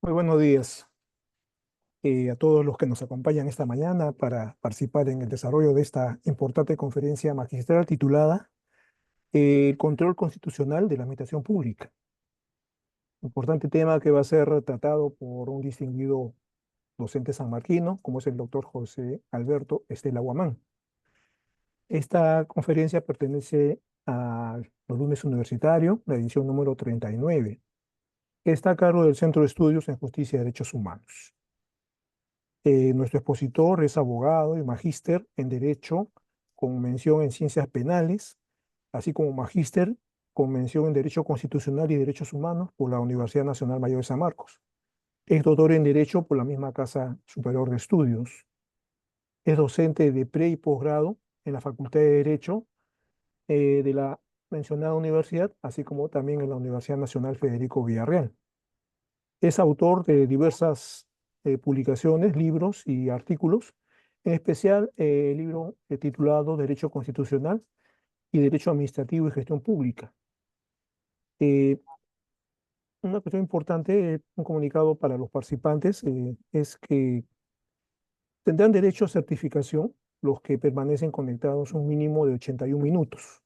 Muy buenos días a todos los que nos acompañan esta mañana para participar en el desarrollo de esta importante conferencia magistral titulada El control constitucional de la administración pública. Importante tema que va a ser tratado por un distinguido docente sanmarquino, como es el doctor José Alberto Estela Guamán. Esta conferencia pertenece a los lunes universitario, la edición número 39, que está a cargo del Centro de Estudios en Justicia y Derechos Humanos. Nuestro expositor es abogado y magíster en Derecho con mención en Ciencias Penales, así como magíster con mención en Derecho Constitucional y Derechos Humanos por la Universidad Nacional Mayor de San Marcos. Es doctor en Derecho por la misma Casa Superior de Estudios. Es docente de pre y posgrado en la Facultad de Derecho de la mencionada universidad, así como también en la Universidad Nacional Federico Villarreal. Es autor de diversas publicaciones, libros y artículos, en especial el libro titulado Derecho Constitucional y Derecho Administrativo y Gestión Pública. Eh, una cuestión importante, un comunicado para los participantes, es que tendrán derecho a certificación los que permanecen conectados un mínimo de 81 minutos.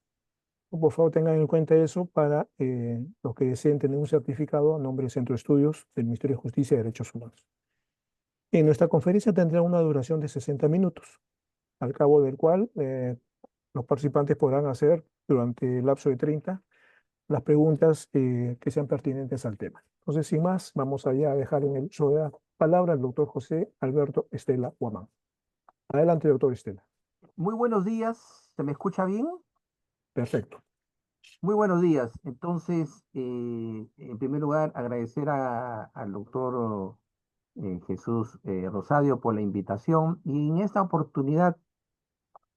Por favor, tengan en cuenta eso para los que deseen tener un certificado a nombre del Centro de Estudios del Ministerio de Justicia y Derechos Humanos. En nuestra conferencia tendrá una duración de 60 minutos, al cabo del cual los participantes podrán hacer durante el lapso de 30 las preguntas que sean pertinentes al tema. Entonces, sin más, vamos allá a dejar en el uso de la palabra al doctor José Alberto Estela Guamán. Adelante, doctor Estela. Muy buenos días, ¿se me escucha bien? Perfecto. Muy buenos días. Entonces, en primer lugar, agradecer al doctor Jesús Rosario por la invitación y en esta oportunidad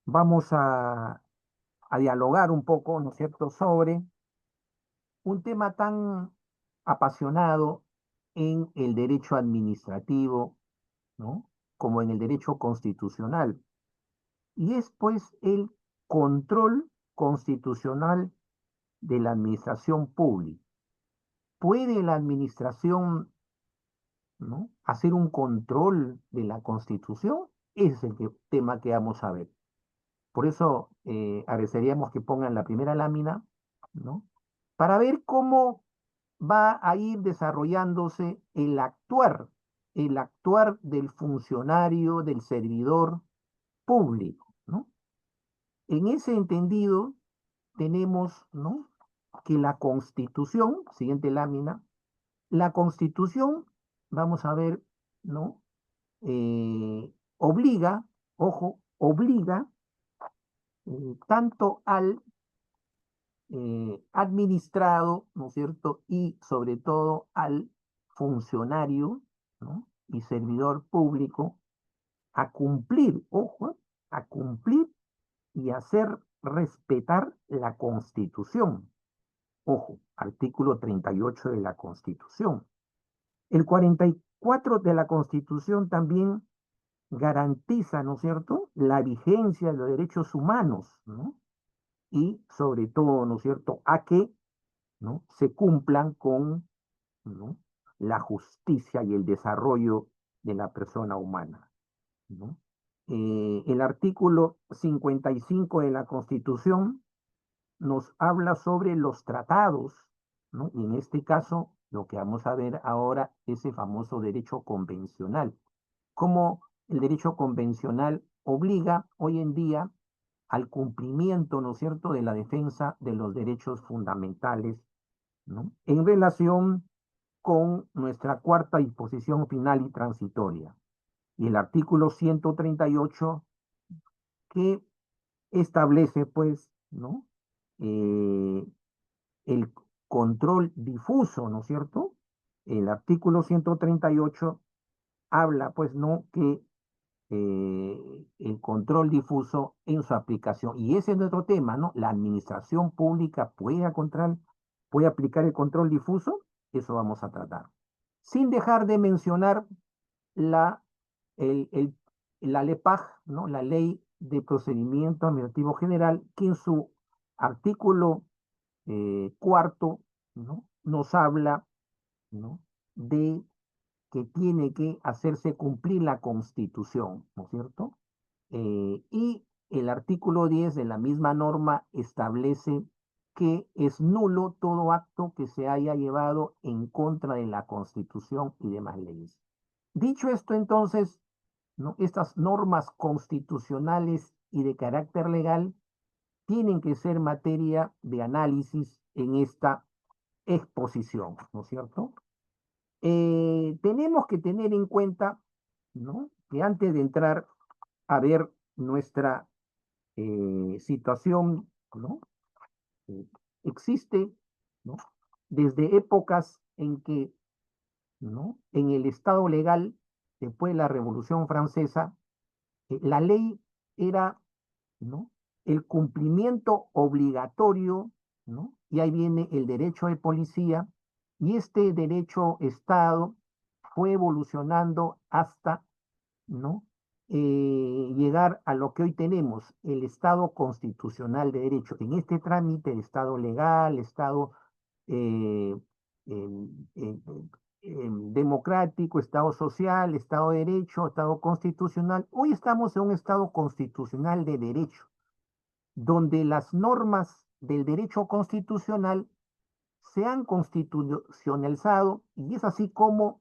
vamos a dialogar un poco, ¿no es cierto?, sobre un tema tan apasionado en el derecho administrativo, ¿no?, como en el derecho constitucional. Y es pues el control constitucional de la administración pública. ¿Puede la administración, ¿no?, hacer un control de la Constitución? Ese es el tema que vamos a ver. Por eso agradeceríamos que pongan la primera lámina, ¿no?, para ver cómo va a ir desarrollándose el actuar del funcionario, del servidor público, ¿no? En ese entendido, tenemos, ¿no?, que la Constitución, siguiente lámina, la Constitución, vamos a ver, ¿no? Obliga, ojo, obliga tanto al administrado, ¿no es cierto? Y sobre todo al funcionario, ¿no?, y servidor público a cumplir, ojo, a cumplir y hacer respetar la Constitución. Ojo, artículo 38 de la Constitución. El 44 de la Constitución también garantiza, ¿no es cierto?, la vigencia de los derechos humanos, ¿no? Y sobre todo, ¿no es cierto?, a que, ¿no?, se cumplan con, ¿no?, la justicia y el desarrollo de la persona humana, ¿no? El artículo 55 de la Constitución nos habla sobre los tratados, ¿no? Y en este caso, lo que vamos a ver ahora es el famoso derecho convencional. Cómo el derecho convencional obliga hoy en día al cumplimiento, ¿no es cierto?, de la defensa de los derechos fundamentales, ¿no?, en relación con nuestra cuarta disposición final y transitoria. Y el artículo 138 que establece, pues, ¿no?, eh, el control difuso, ¿no es cierto? El artículo 138 habla, pues, ¿no?, que el control difuso en su aplicación. Y ese es nuestro tema, ¿no? La administración pública puede aplicar el control difuso, eso vamos a tratar. Sin dejar de mencionar la, el, el, la LEPAG, ¿no?, la Ley de Procedimiento Administrativo General, que en su artículo cuarto, ¿no?, nos habla, ¿no?, de que tiene que hacerse cumplir la Constitución, ¿no es cierto? Y el artículo 10 de la misma norma establece que es nulo todo acto que se haya llevado en contra de la Constitución y demás leyes. Dicho esto, entonces, ¿no? Estas normas constitucionales y de carácter legal tienen que ser materia de análisis en esta exposición, ¿no es cierto? Tenemos que tener en cuenta, ¿no? Que antes de entrar a ver nuestra situación, ¿no? Eh, existe, ¿no? Desde épocas en que, ¿no? En el Estado legal, después de la Revolución Francesa, la ley era, ¿no? El cumplimiento obligatorio, ¿no? Y ahí viene el derecho de policía, y este derecho Estado fue evolucionando hasta, ¿no? Llegar a lo que hoy tenemos, el Estado constitucional de derecho. En este trámite de Estado legal, Estado eh, em, em, democrático, Estado social, Estado de derecho, Estado constitucional, hoy estamos en un Estado constitucional de derecho, donde las normas del derecho constitucional se han constitucionalizado y es así como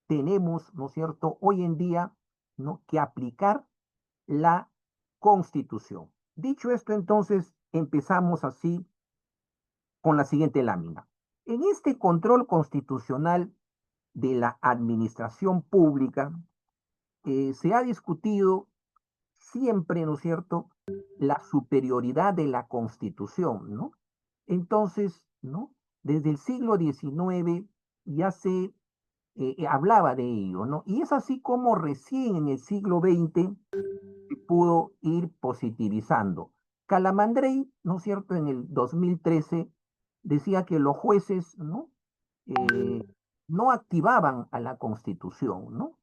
tenemos, ¿no es cierto?, hoy en día, ¿no?, que aplicar la Constitución. Dicho esto, entonces, empezamos así con la siguiente lámina. En este control constitucional de la administración pública, se ha discutido siempre, ¿no es cierto?, la superioridad de la Constitución, ¿no? Entonces, ¿no? Desde el siglo XIX ya se hablaba de ello, ¿no? Y es así como recién en el siglo XX se pudo ir positivizando. Calamandrei, ¿no es cierto?, en el 2013 decía que los jueces, ¿no? Eh, no activaban a la Constitución, ¿no?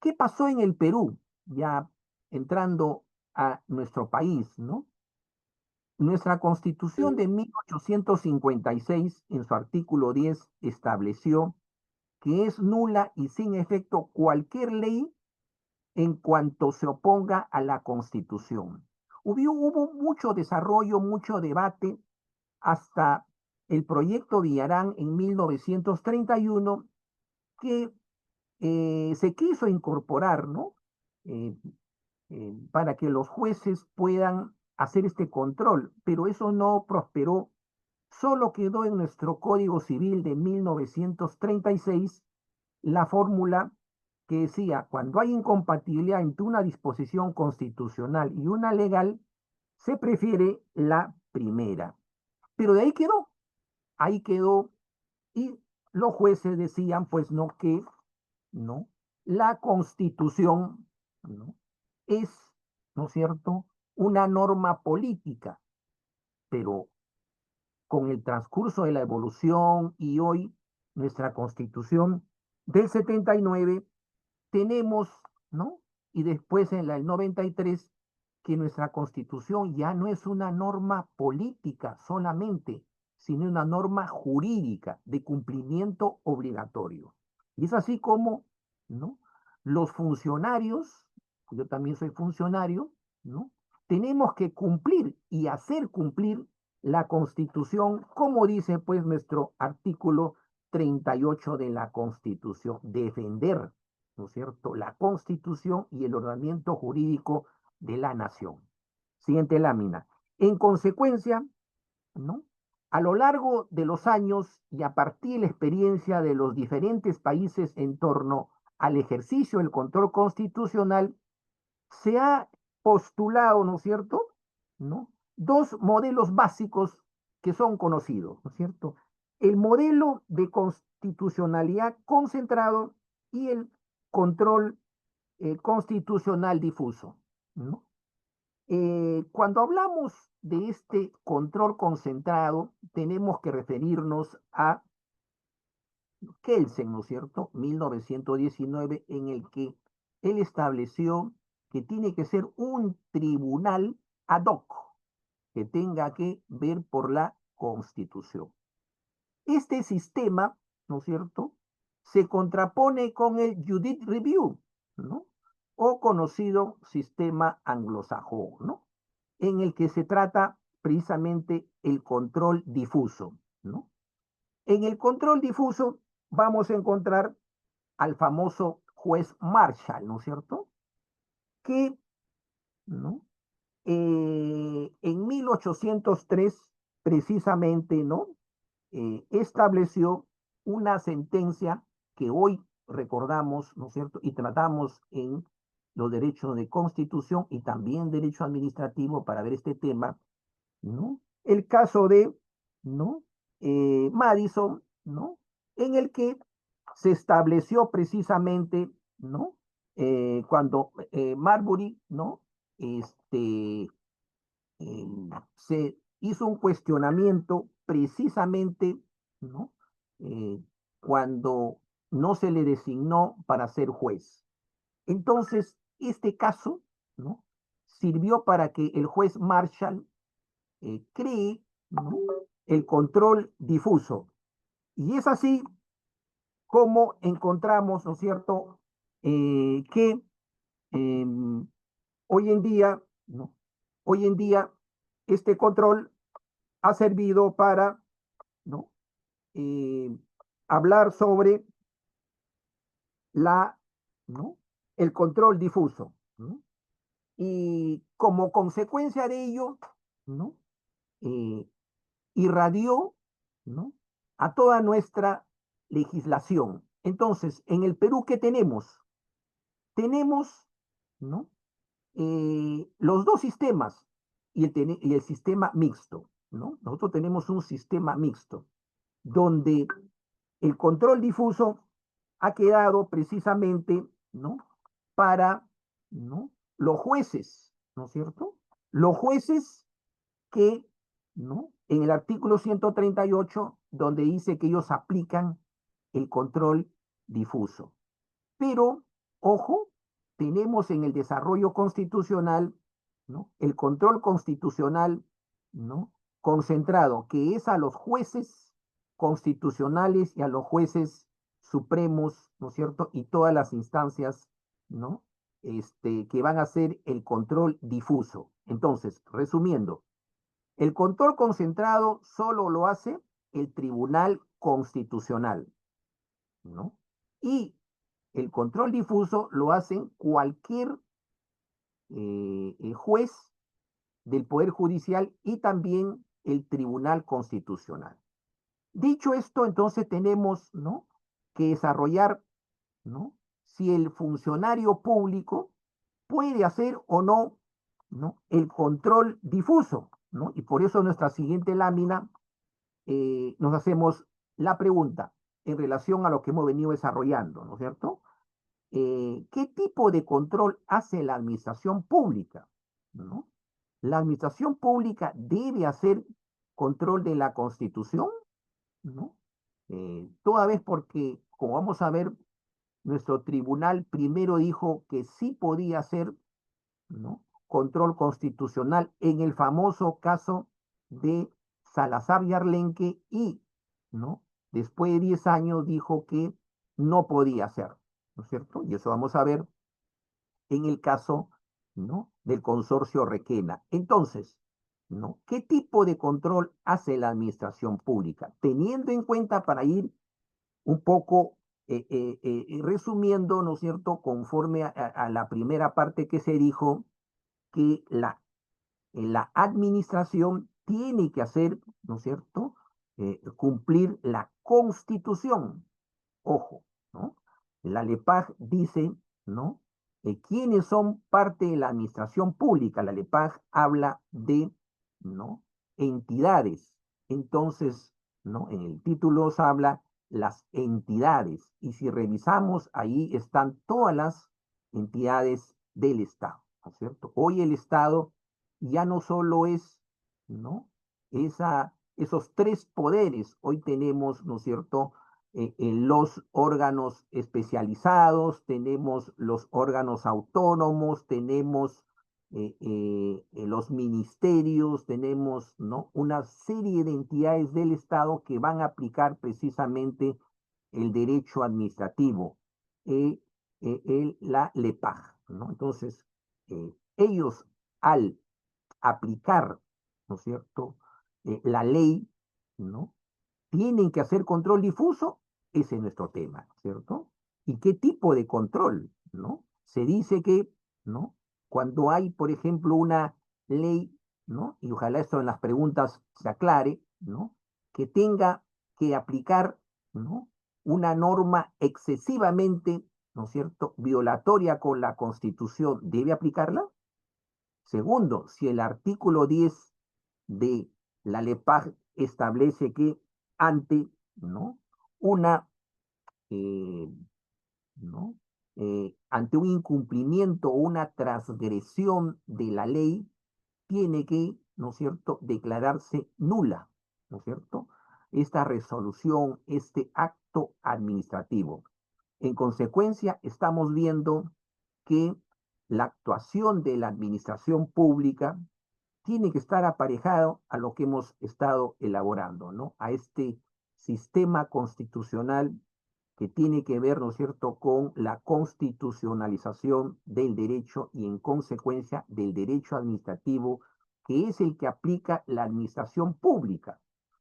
¿Qué pasó en el Perú? Ya entrando a nuestro país, ¿no? Nuestra Constitución de 1856, en su artículo 10, estableció que es nula y sin efecto cualquier ley en cuanto se oponga a la Constitución. Hubo mucho desarrollo, mucho debate, hasta el proyecto Villarán en 1931, que se quiso incorporar, ¿no? Eh, para que los jueces puedan hacer este control, pero eso no prosperó. Solo quedó en nuestro Código Civil de 1936 la fórmula que decía, cuando hay incompatibilidad entre una disposición constitucional y una legal, se prefiere la primera. Pero de ahí quedó, y los jueces decían, pues no, que no, la Constitución, ¿no?, es, ¿no es cierto?, una norma política, pero con el transcurso de la evolución y hoy nuestra Constitución del 79 tenemos, ¿no? Y después en la del 93, que nuestra Constitución ya no es una norma política solamente, sino una norma jurídica de cumplimiento obligatorio. Y es así como, ¿no?, los funcionarios, yo también soy funcionario, ¿no?, tenemos que cumplir y hacer cumplir la Constitución, como dice pues nuestro artículo 38 de la Constitución, defender, ¿no es cierto?, la Constitución y el ordenamiento jurídico de la nación. Siguiente lámina. En consecuencia, ¿no?, a lo largo de los años y a partir de la experiencia de los diferentes países en torno al ejercicio del control constitucional, se ha postulado, ¿no es cierto?, ¿no?, dos modelos básicos que son conocidos, ¿no es cierto? El modelo de constitucionalidad concentrado y el control constitucional difuso, ¿no? Cuando hablamos de este control concentrado, tenemos que referirnos a Kelsen, ¿no es cierto?, 1919, en el que él estableció que tiene que ser un tribunal ad hoc, que tenga que ver por la Constitución. Este sistema, ¿no es cierto?, se contrapone con el Judicial Review, ¿no? O conocido sistema anglosajón, ¿no? En el que se trata precisamente el control difuso, ¿no? En el control difuso vamos a encontrar al famoso juez Marshall, ¿no es cierto? Que, ¿no? En 1803, precisamente, ¿no? Estableció una sentencia que hoy recordamos, ¿no es cierto? Y tratamos en los derechos de constitución y también derecho administrativo para ver este tema, ¿no? El caso de, ¿no? Madison, ¿no? En el que se estableció precisamente, ¿no? Cuando Marbury, ¿no? Este, eh, se hizo un cuestionamiento precisamente, ¿no? Eh, cuando no se le designó para ser juez. Entonces, este caso, ¿no? Sirvió para que el juez Marshall cree, ¿no? El control difuso. Y es así como encontramos, ¿no es cierto?, que eh, hoy en día, ¿no? Hoy en día, este control ha servido para, ¿no? Eh, hablar sobre la, ¿no? El control difuso, ¿no? Y como consecuencia de ello, ¿no? Eh, irradió, ¿no? A toda nuestra legislación. Entonces, en el Perú, ¿qué tenemos? Tenemos, ¿no? Los dos sistemas y el sistema mixto, ¿no? Nosotros tenemos un sistema mixto donde el control difuso ha quedado precisamente, ¿no? Para, ¿no? Los jueces, ¿no es cierto? Los jueces que, ¿no? En el artículo 138, donde dice que ellos aplican el control difuso. Pero, ojo, tenemos en el desarrollo constitucional, ¿no? El control constitucional, ¿no? Concentrado, que es a los jueces constitucionales y a los jueces supremos, ¿no es cierto? Y todas las instancias, ¿no? Que van a hacer el control difuso. Entonces, resumiendo, el control concentrado solo lo hace el Tribunal Constitucional, ¿no? Y el control difuso lo hacen cualquier juez del Poder Judicial y también el Tribunal Constitucional. Dicho esto, entonces tenemos, ¿no?, que desarrollar, ¿no?, si el funcionario público puede hacer o no, ¿no?, el control difuso, ¿no? Y por eso en nuestra siguiente lámina nos hacemos la pregunta en relación a lo que hemos venido desarrollando, ¿no es cierto? ¿Qué tipo de control hace la administración pública? ¿No? La administración pública debe hacer control de la Constitución, ¿no? Toda vez porque, como vamos a ver, nuestro tribunal primero dijo que sí podía hacer, ¿no?, control constitucional en el famoso caso de Salazar y Arlenque y, ¿no?, después de 10 años dijo que no podía hacer, ¿no es cierto? Y eso vamos a ver en el caso, ¿no?, del consorcio Requena. Entonces, ¿no?, ¿qué tipo de control hace la administración pública? Teniendo en cuenta, para ir un poco resumiendo, ¿no es cierto?, conforme a la primera parte que se dijo, que la administración tiene que hacer, ¿no es cierto?, cumplir la Constitución. Ojo, ¿no? La LEPAJ dice, ¿no?, quiénes son parte de la administración pública. La LEPAJ habla de, ¿no?, entidades. Entonces, ¿no?, en el título se habla las entidades. Y si revisamos, ahí están todas las entidades del Estado, ¿no es cierto? Hoy el Estado ya no solo es, ¿no?, esos tres poderes. Hoy tenemos, ¿no es cierto?, en los órganos especializados, tenemos los órganos autónomos, tenemos los ministerios, tenemos, ¿no?, una serie de entidades del Estado que van a aplicar precisamente el derecho administrativo, la LEPAJ, ¿no? Entonces, ellos al aplicar, ¿no es cierto?, la ley, ¿no? Tienen que hacer control difuso, ese es nuestro tema, ¿cierto? ¿Y qué tipo de control, no? Se dice que, ¿no? Cuando hay, por ejemplo, una ley, ¿no? Y ojalá esto en las preguntas se aclare, ¿no? Que tenga que aplicar, ¿no? Una norma excesivamente, ¿no es cierto?, violatoria con la Constitución, ¿debe aplicarla? Segundo, si el artículo 10 de la LEPAJ establece que ante, ¿no?, una, eh, ¿no?, ante un incumplimiento o una transgresión de la ley, tiene que, ¿no es cierto?, declararse nula, ¿no es cierto?, esta resolución, este acto administrativo. En consecuencia, estamos viendo que la actuación de la administración pública tiene que estar aparejado a lo que hemos estado elaborando, ¿no? A este sistema constitucional que tiene que ver, ¿no es cierto?, con la constitucionalización del derecho y en consecuencia del derecho administrativo, que es el que aplica la administración pública.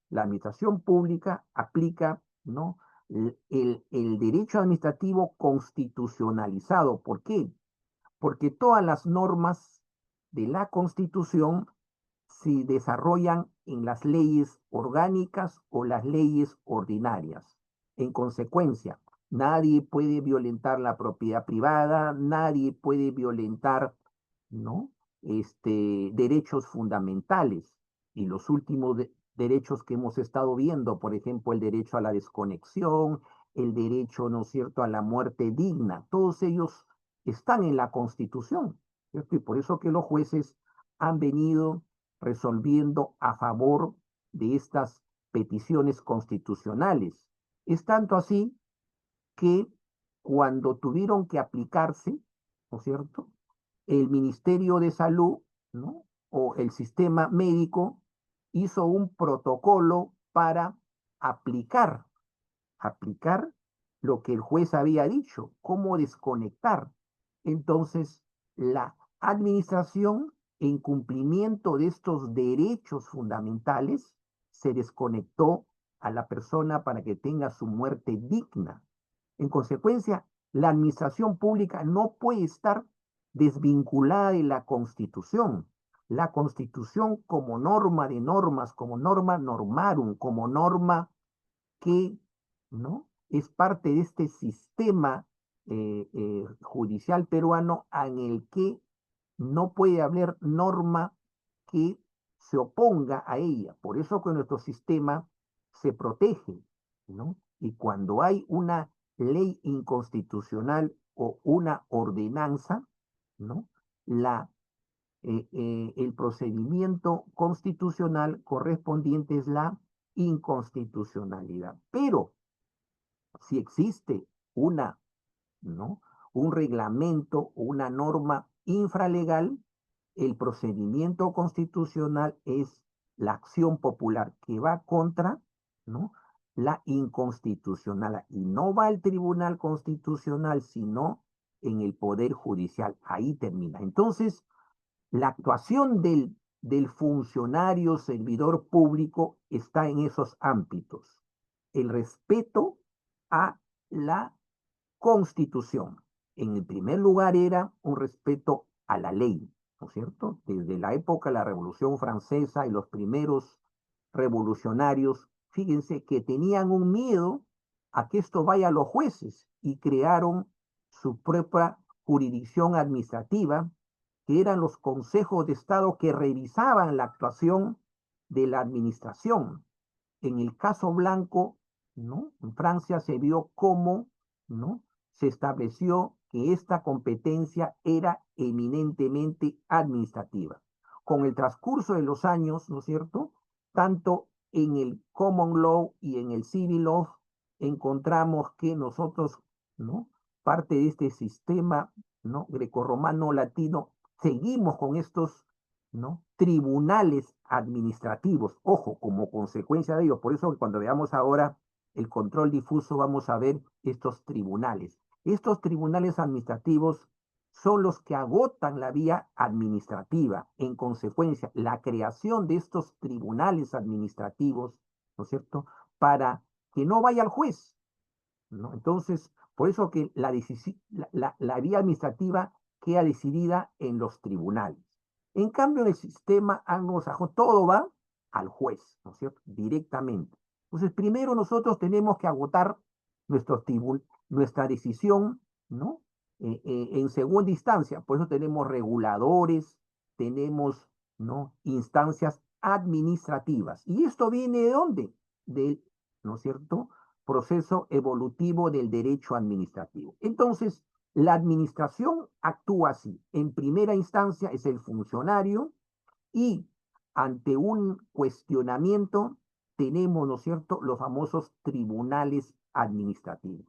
La administración pública aplica, ¿no?, el derecho administrativo constitucionalizado. ¿Por qué? Porque todas las normas de la Constitución se desarrollan en las leyes orgánicas o las leyes ordinarias. En consecuencia, nadie puede violentar la propiedad privada, nadie puede violentar, ¿no?, derechos fundamentales. Y los últimos derechos que hemos estado viendo, por ejemplo, el derecho a la desconexión, el derecho, ¿no es cierto?, a la muerte digna, todos ellos están en la Constitución, ¿cierto? Y por eso que los jueces han venido resolviendo a favor de estas peticiones constitucionales. Es tanto así que cuando tuvieron que aplicarse, ¿no es cierto?, el Ministerio de Salud, ¿no?, o el sistema médico hizo un protocolo para aplicar, aplicar lo que el juez había dicho, cómo desconectar. Entonces, la administración, en cumplimiento de estos derechos fundamentales, se desconectó a la persona para que tenga su muerte digna. En consecuencia, la administración pública no puede estar desvinculada de la Constitución. La Constitución como norma de normas, como norma normarum, como norma que, ¿no?, es parte de este sistema judicial peruano en el que no puede haber norma que se oponga a ella. Por eso que nuestro sistema se protege, ¿no? Y cuando hay una ley inconstitucional o una ordenanza, ¿no?, la, el procedimiento constitucional correspondiente es la inconstitucionalidad. Pero si existe una, ¿no?, un reglamento o una norma infralegal, el procedimiento constitucional es la acción popular que va contra, ¿no?, la inconstitucional y no va al Tribunal Constitucional, sino en el Poder Judicial. Ahí termina. Entonces, la actuación del funcionario servidor público está en esos ámbitos. El respeto a la Constitución. En el primer lugar era un respeto a la ley, ¿no es cierto? Desde la época de la Revolución Francesa y los primeros revolucionarios, fíjense que tenían un miedo a que esto vaya a los jueces y crearon su propia jurisdicción administrativa, que eran los consejos de Estado que revisaban la actuación de la administración. En el caso Blanco, ¿no?, en Francia se vio cómo, ¿no?, se estableció que esta competencia era eminentemente administrativa. Con el transcurso de los años, ¿no es cierto?, tanto en el common law y en el civil law encontramos que nosotros, ¿no?, parte de este sistema, ¿no?, grecorromano latino, seguimos con estos, ¿no?, tribunales administrativos, ojo, como consecuencia de ello. Por eso cuando veamos ahora el control difuso, vamos a ver estos tribunales. Estos tribunales administrativos son los que agotan la vía administrativa. En consecuencia, la creación de estos tribunales administrativos, ¿no es cierto?, para que no vaya al juez, ¿no? Entonces, por eso que la vía administrativa queda decidida en los tribunales. En cambio, en el sistema anglosajón, todo va al juez, ¿no es cierto?, directamente. Entonces, primero nosotros tenemos que agotar nuestra decisión, ¿no? En segunda instancia, por eso tenemos reguladores, tenemos, ¿no?, instancias administrativas. ¿Y esto viene de dónde? Del, ¿no es cierto?, proceso evolutivo del derecho administrativo. Entonces, la administración actúa así. En primera instancia es el funcionario y ante un cuestionamiento tenemos, ¿no es cierto?, los famosos tribunales administrativos.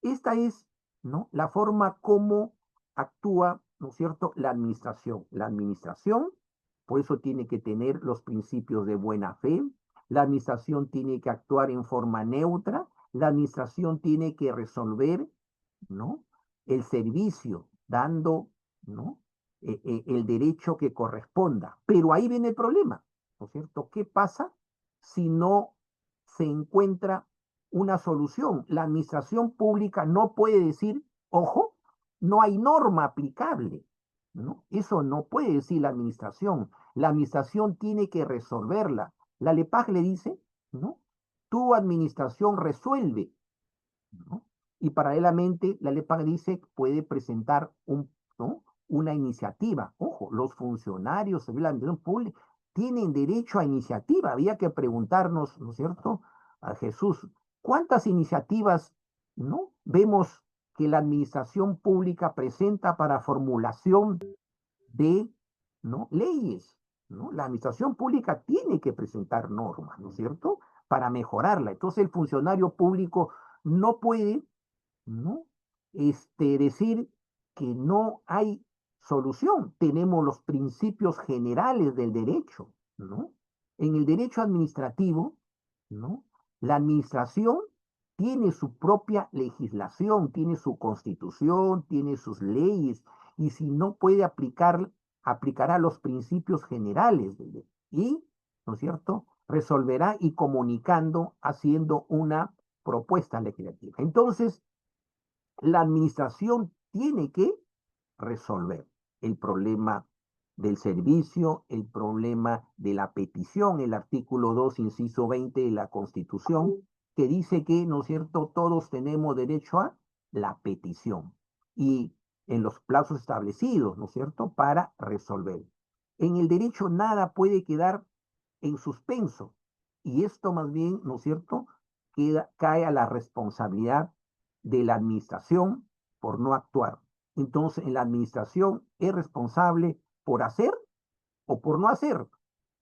Esta es, ¿no?, la forma como actúa, ¿no es cierto?, la administración. La administración, por eso tiene que tener los principios de buena fe, la administración tiene que actuar en forma neutra, la administración tiene que resolver, ¿no?, el servicio, dando, ¿no?, el derecho que corresponda. Pero ahí viene el problema, ¿no es cierto? ¿Qué pasa si no se encuentra una solución? La administración pública no puede decir, ojo, no hay norma aplicable, ¿no? Eso no puede decir la administración. La administración tiene que resolverla. La LEPAJ le dice, ¿no?, tu administración resuelve, ¿no? Y paralelamente la LEPAJ dice puede presentar ¿no?, una iniciativa. Ojo, los funcionarios de la administración pública tienen derecho a iniciativa. Había que preguntarnos, ¿no es cierto?, a Jesús, ¿cuántas iniciativas, ¿no?, vemos que la administración pública presenta para formulación de, ¿no?, leyes, ¿no? La administración pública tiene que presentar normas, ¿no es cierto?, para mejorarla. Entonces el funcionario público no puede, ¿no?, decir que no hay solución. Tenemos los principios generales del derecho, ¿no? En el derecho administrativo, ¿no?, la administración tiene su propia legislación, tiene su constitución, tiene sus leyes, y si no puede aplicar, aplicará los principios generales y, ¿no es cierto?, resolverá y comunicando, haciendo una propuesta legislativa. Entonces, la administración tiene que resolver el problema del servicio, el problema de la petición, el artículo 2, inciso 20 de la Constitución, que dice que, ¿no es cierto?, todos tenemos derecho a la petición y en los plazos establecidos, ¿no es cierto?, para resolver. En el derecho nada puede quedar en suspenso y esto más bien, ¿no es cierto?, cae a la responsabilidad de la administración por no actuar. Entonces, en la administración es responsable por hacer o por no hacer.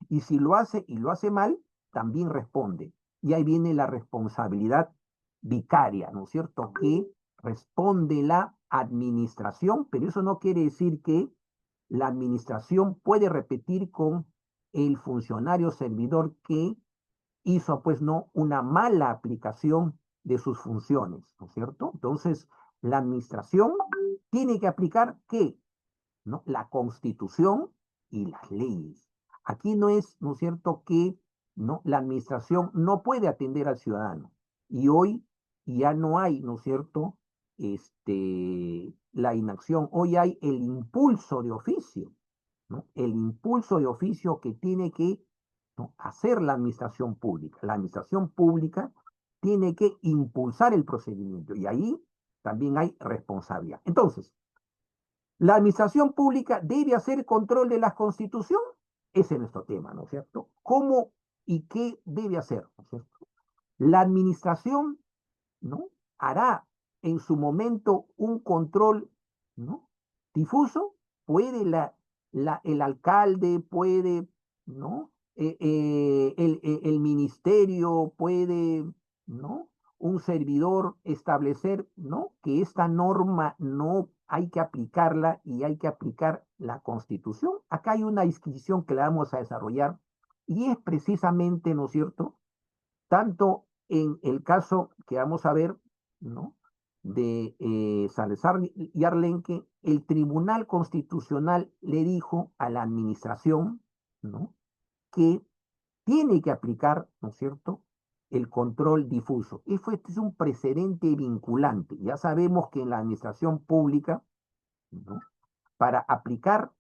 Y si lo hace y lo hace mal, también responde. Y ahí viene la responsabilidad vicaria, ¿no es cierto? Que responde la administración, pero eso no quiere decir que la administración puede repetir con el funcionario servidor que hizo, pues, no, una mala aplicación de sus funciones, ¿no es cierto? Entonces, la administración tiene que aplicar ¿qué? ¿No?, la Constitución y las leyes. Aquí no es, ¿no es cierto?, que, ¿no?, la administración no puede atender al ciudadano. Y hoy ya no hay, ¿no es cierto?, la inacción. Hoy hay el impulso de oficio, ¿no? El impulso de oficio que tiene que, ¿no?, hacer la administración pública. La administración pública tiene que impulsar el procedimiento y ahí también hay responsabilidad. Entonces, la administración pública debe hacer control de la Constitución. Ese es nuestro tema, ¿no es cierto? ¿Cómo y qué debe hacer? ¿No es cierto? La administración, ¿no?, hará en su momento un control, ¿no?, difuso. Puede el alcalde, puede, ¿no?, el ministerio, puede, ¿no?, un servidor establecer, ¿no?, que esta norma no hay que aplicarla y hay que aplicar la Constitución. Acá hay una disquisición que la vamos a desarrollar y es precisamente, ¿no es cierto?, tanto en el caso que vamos a ver, ¿no? De Salazar y Arlenque, el Tribunal Constitucional le dijo a la administración, ¿no? Que tiene que aplicar, ¿no es cierto?, el control difuso. Este es un precedente vinculante. Ya sabemos que en la administración pública, ¿no?, para aplicar,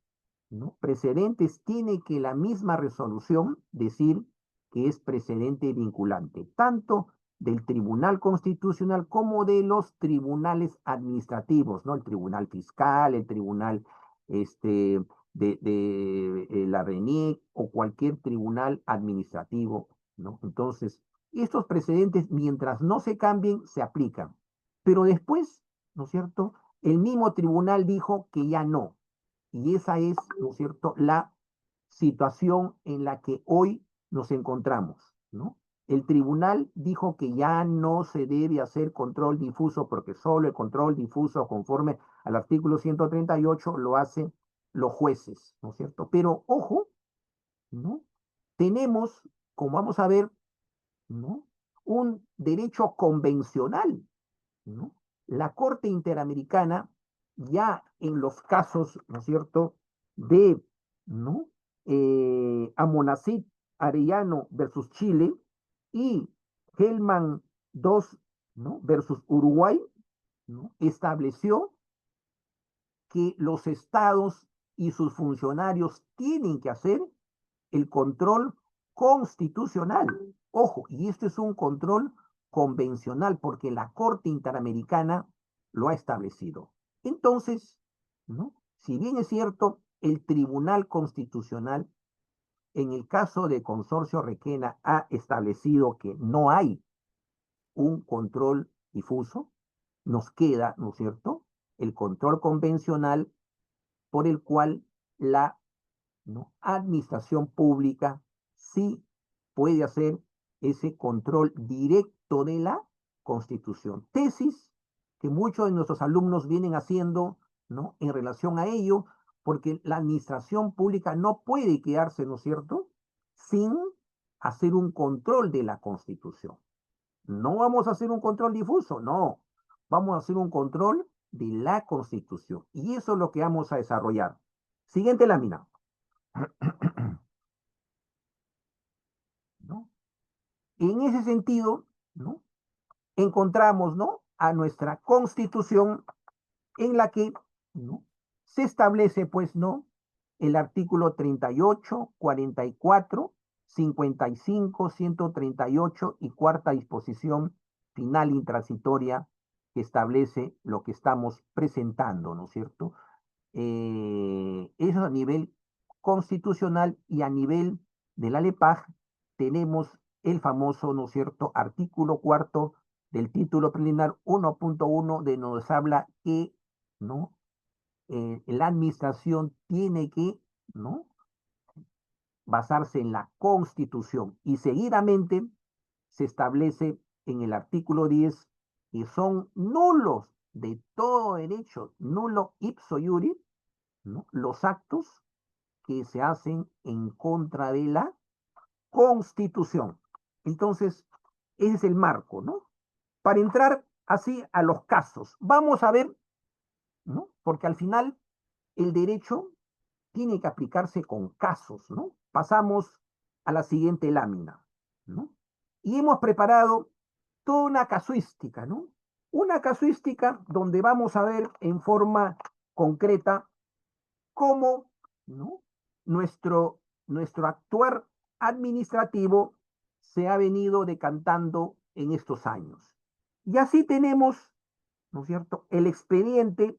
¿no?, precedentes, tiene que la misma resolución decir que es precedente vinculante, tanto del Tribunal Constitucional como de los tribunales administrativos, ¿no? El Tribunal Fiscal, el Tribunal la RENIEC o cualquier tribunal administrativo, ¿no? Entonces, estos precedentes, mientras no se cambien, se aplican. Pero después, ¿no es cierto?, el mismo tribunal dijo que ya no. Y esa es, ¿no es cierto?, la situación en la que hoy nos encontramos, ¿no? El tribunal dijo que ya no se debe hacer control difuso porque solo el control difuso conforme al artículo 138 lo hacen los jueces, ¿no es cierto? Pero ojo, ¿no? Tenemos, como vamos a ver, ¿no?, un derecho convencional, ¿no? La Corte Interamericana, ya en los casos, ¿no es cierto?, de, ¿no?, Amonacid Arellano versus Chile y Hellman II, ¿no?, versus Uruguay, ¿no?, estableció que los estados y sus funcionarios tienen que hacer el control constitucional. Ojo, y esto es un control convencional porque la Corte Interamericana lo ha establecido. Entonces, ¿no?, si bien es cierto, el Tribunal Constitucional, en el caso de Consorcio Requena, ha establecido que no hay un control difuso, nos queda, ¿no es cierto?, el control convencional por el cual la, ¿no?, administración pública sí puede hacer ese control directo de la Constitución. Tesis que muchos de nuestros alumnos vienen haciendo, ¿no?, en relación a ello, porque la administración pública no puede quedarse, ¿no es cierto?, sin hacer un control de la Constitución. No vamos a hacer un control difuso, no. Vamos a hacer un control de la Constitución. Y eso es lo que vamos a desarrollar. Siguiente lámina. ¿No? En ese sentido, ¿no?, encontramos, ¿no?, a nuestra Constitución en la que, ¿no?, se establece, pues, ¿no?, el artículo 38, 44, 55, 138 y cuarta disposición final intransitoria que establece lo que estamos presentando, ¿no es cierto? Eso a nivel constitucional, y a nivel de la LEPAJ tenemos el famoso, ¿no es cierto?, artículo cuarto del título preliminar 1.1 de nos habla que, ¿no?, la administración tiene que, ¿no?, basarse en la Constitución, y seguidamente se establece en el artículo 10 que son nulos de todo derecho, nulo ipso iuri, ¿no?, los actos que se hacen en contra de la Constitución. Entonces, ese es el marco, ¿no? Para entrar así a los casos, vamos a ver, ¿no?, porque al final el derecho tiene que aplicarse con casos, ¿no? Pasamos a la siguiente lámina, ¿no? Y hemos preparado toda una casuística, ¿no? Una casuística donde vamos a ver en forma concreta cómo, ¿no?, nuestro actuar administrativo se ha venido decantando en estos años. Y así tenemos, ¿no es cierto?, el expediente,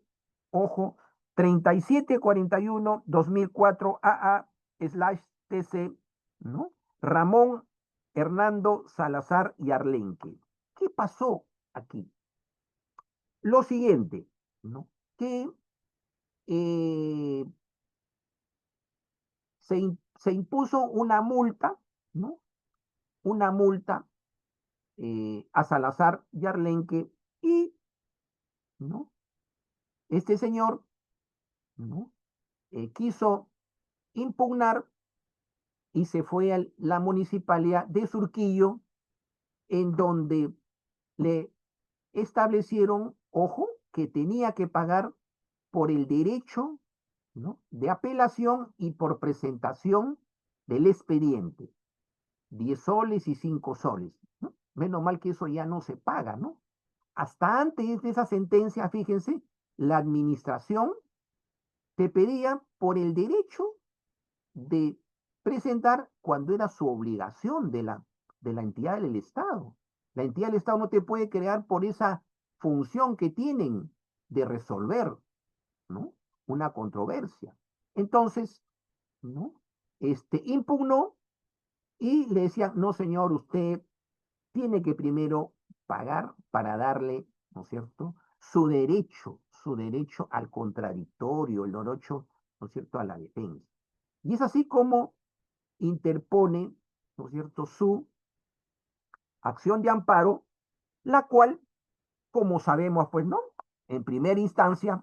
ojo, 3741-2004 AA/TC, ¿no? Ramón Hernando Salazar y Arlenque. ¿Qué pasó aquí? Lo siguiente, ¿no?, que eh, se impuso una multa, ¿no?, una multa a Salazar y Arlenque, y, ¿no?, este señor, ¿no?, quiso impugnar y se fue a la municipalidad de Surquillo en donde le establecieron, ojo, que tenía que pagar por el derecho, ¿no?, de apelación y por presentación del expediente, 10 soles y 5 soles, ¿no? Menos mal que eso ya no se paga, ¿no? Hasta antes de esa sentencia, fíjense, la administración te pedía por el derecho de presentar cuando era su obligación de la entidad del Estado. La entidad del Estado no te puede crear por esa función que tienen de resolver, ¿no?, una controversia. Entonces, ¿no?, impugnó y le decía, no señor, usted tiene que primero pagar para darle, ¿no es cierto?, su derecho al contradictorio, el derecho, ¿no es cierto?, a la defensa. Y es así como interpone, ¿no es cierto?, su acción de amparo, la cual, como sabemos, pues no, en primera instancia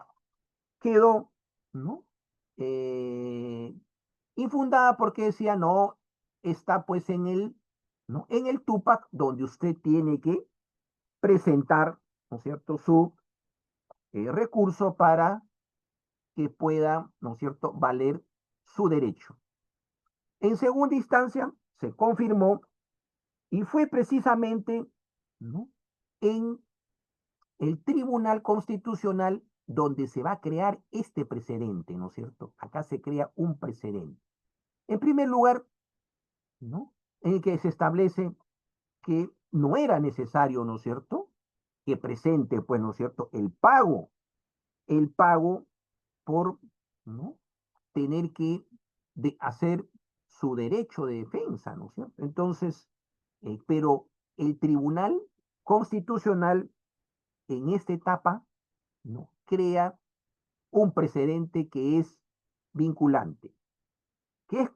quedó, ¿no?, eh, infundada porque decía, no, está pues en ¿no?, en el Tupac, donde usted tiene que presentar, ¿no es cierto?, su recurso para que pueda, ¿no es cierto?, valer su derecho. En segunda instancia, se confirmó y fue precisamente, ¿no?, en el Tribunal Constitucional donde se va a crear este precedente, ¿no es cierto? Acá se crea un precedente. En primer lugar, ¿no?, en el que se establece que no era necesario, ¿no es cierto?, que presente, pues, ¿no es cierto?, el pago por, ¿no?, tener que hacer su derecho de defensa, ¿no es cierto? Entonces, pero el Tribunal Constitucional en esta etapa, ¿no?, crea un precedente que es vinculante, que es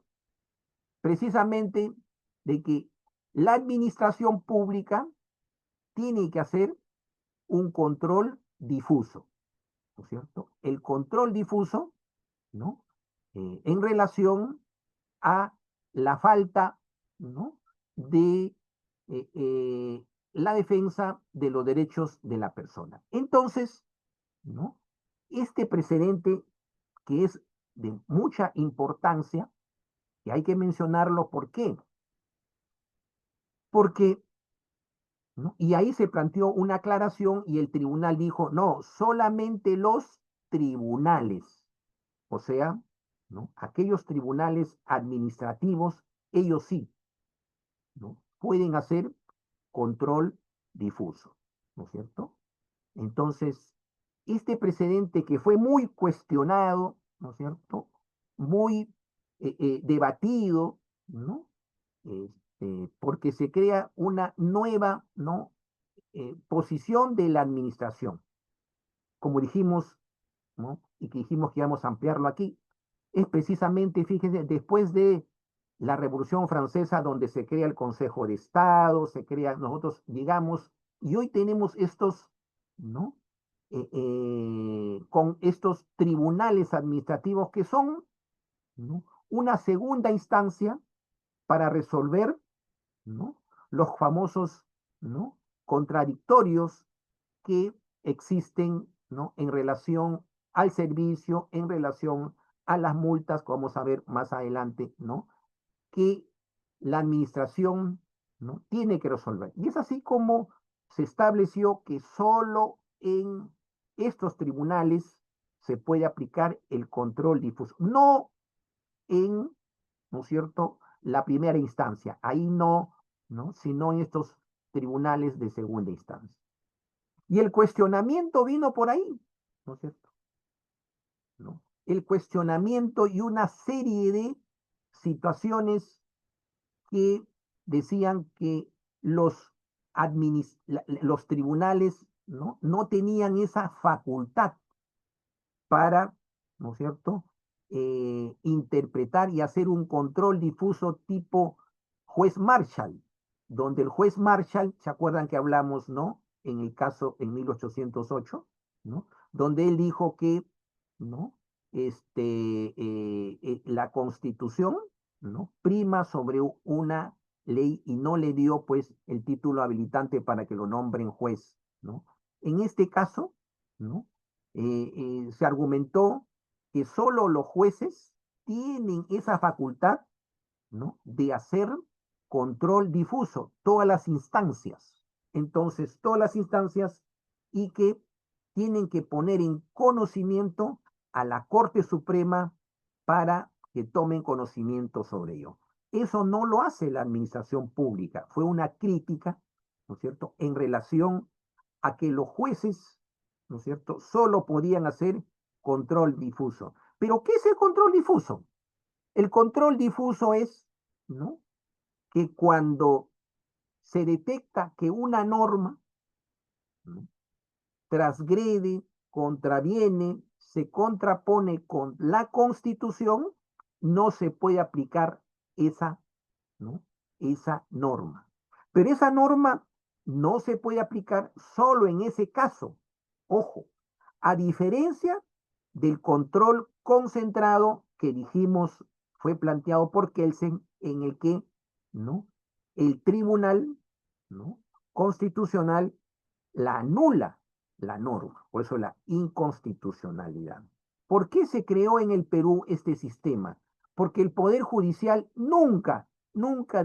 precisamente de que la administración pública tiene que hacer un control difuso, ¿no es cierto? El control difuso, ¿no?, en relación a la falta, ¿no?, de la defensa de los derechos de la persona. Entonces, ¿no?, este precedente que es de mucha importancia, y hay que mencionarlo, ¿por qué? Porque, ¿no?, y ahí se planteó una aclaración y el tribunal dijo, no, solamente los tribunales, o sea, ¿no?, aquellos tribunales administrativos, ellos sí, ¿no?, pueden hacer control difuso, ¿no es cierto? Entonces, este precedente que fue muy cuestionado, ¿no es cierto?, muy debatido, ¿no?, porque se crea una nueva, ¿no?, posición de la administración. Como dijimos, ¿no?, y que dijimos que íbamos a ampliarlo aquí, es precisamente, fíjense, después de la Revolución Francesa, donde se crea el Consejo de Estado, se crea, nosotros llegamos, y hoy tenemos estos, ¿no?, con estos tribunales administrativos que son, ¿no?, una segunda instancia para resolver, ¿no?, los famosos, ¿no?, contradictorios que existen, ¿no?, en relación al servicio, en relación a las multas, como vamos a ver más adelante, ¿no?, que la administración, ¿no?, tiene que resolver. Y es así como se estableció que solo en estos tribunales se puede aplicar el control difuso, no en, ¿no es cierto?, la primera instancia, ahí no, ¿no?, sino en estos tribunales de segunda instancia. Y el cuestionamiento vino por ahí, ¿no es cierto?, ¿no? El cuestionamiento y una serie de situaciones que decían que los tribunales, ¿no?, no tenían esa facultad para, ¿no es cierto?, interpretar y hacer un control difuso tipo juez Marshall, donde el juez Marshall, ¿se acuerdan que hablamos, no? En el caso en 1808, ¿no? Donde él dijo que, ¿no?, la constitución, ¿no?, prima sobre una ley y no le dio pues el título habilitante para que lo nombren juez, ¿no? En este caso, ¿no? Se argumentó que solo los jueces tienen esa facultad, ¿no? De hacer control difuso, todas las instancias. Entonces, todas las instancias y que tienen que poner en conocimiento a la Corte Suprema para que tomen conocimiento sobre ello. Eso no lo hace la administración pública. Fue una crítica, ¿no es cierto?, en relación a que los jueces, ¿no es cierto?, solo podían hacer control difuso. Pero, ¿qué es el control difuso? El control difuso es, ¿no?, que cuando se detecta que una norma, ¿no?, transgrede, contraviene, se contrapone con la Constitución, no se puede aplicar esa, ¿no?, esa norma. Pero esa norma no se puede aplicar solo en ese caso. Ojo, a diferencia del control concentrado que dijimos fue planteado por Kelsen, en el que, ¿no?, el tribunal, ¿no?, constitucional la anula la norma, por eso la inconstitucionalidad. ¿Por qué se creó en el Perú este sistema? Porque el Poder Judicial nunca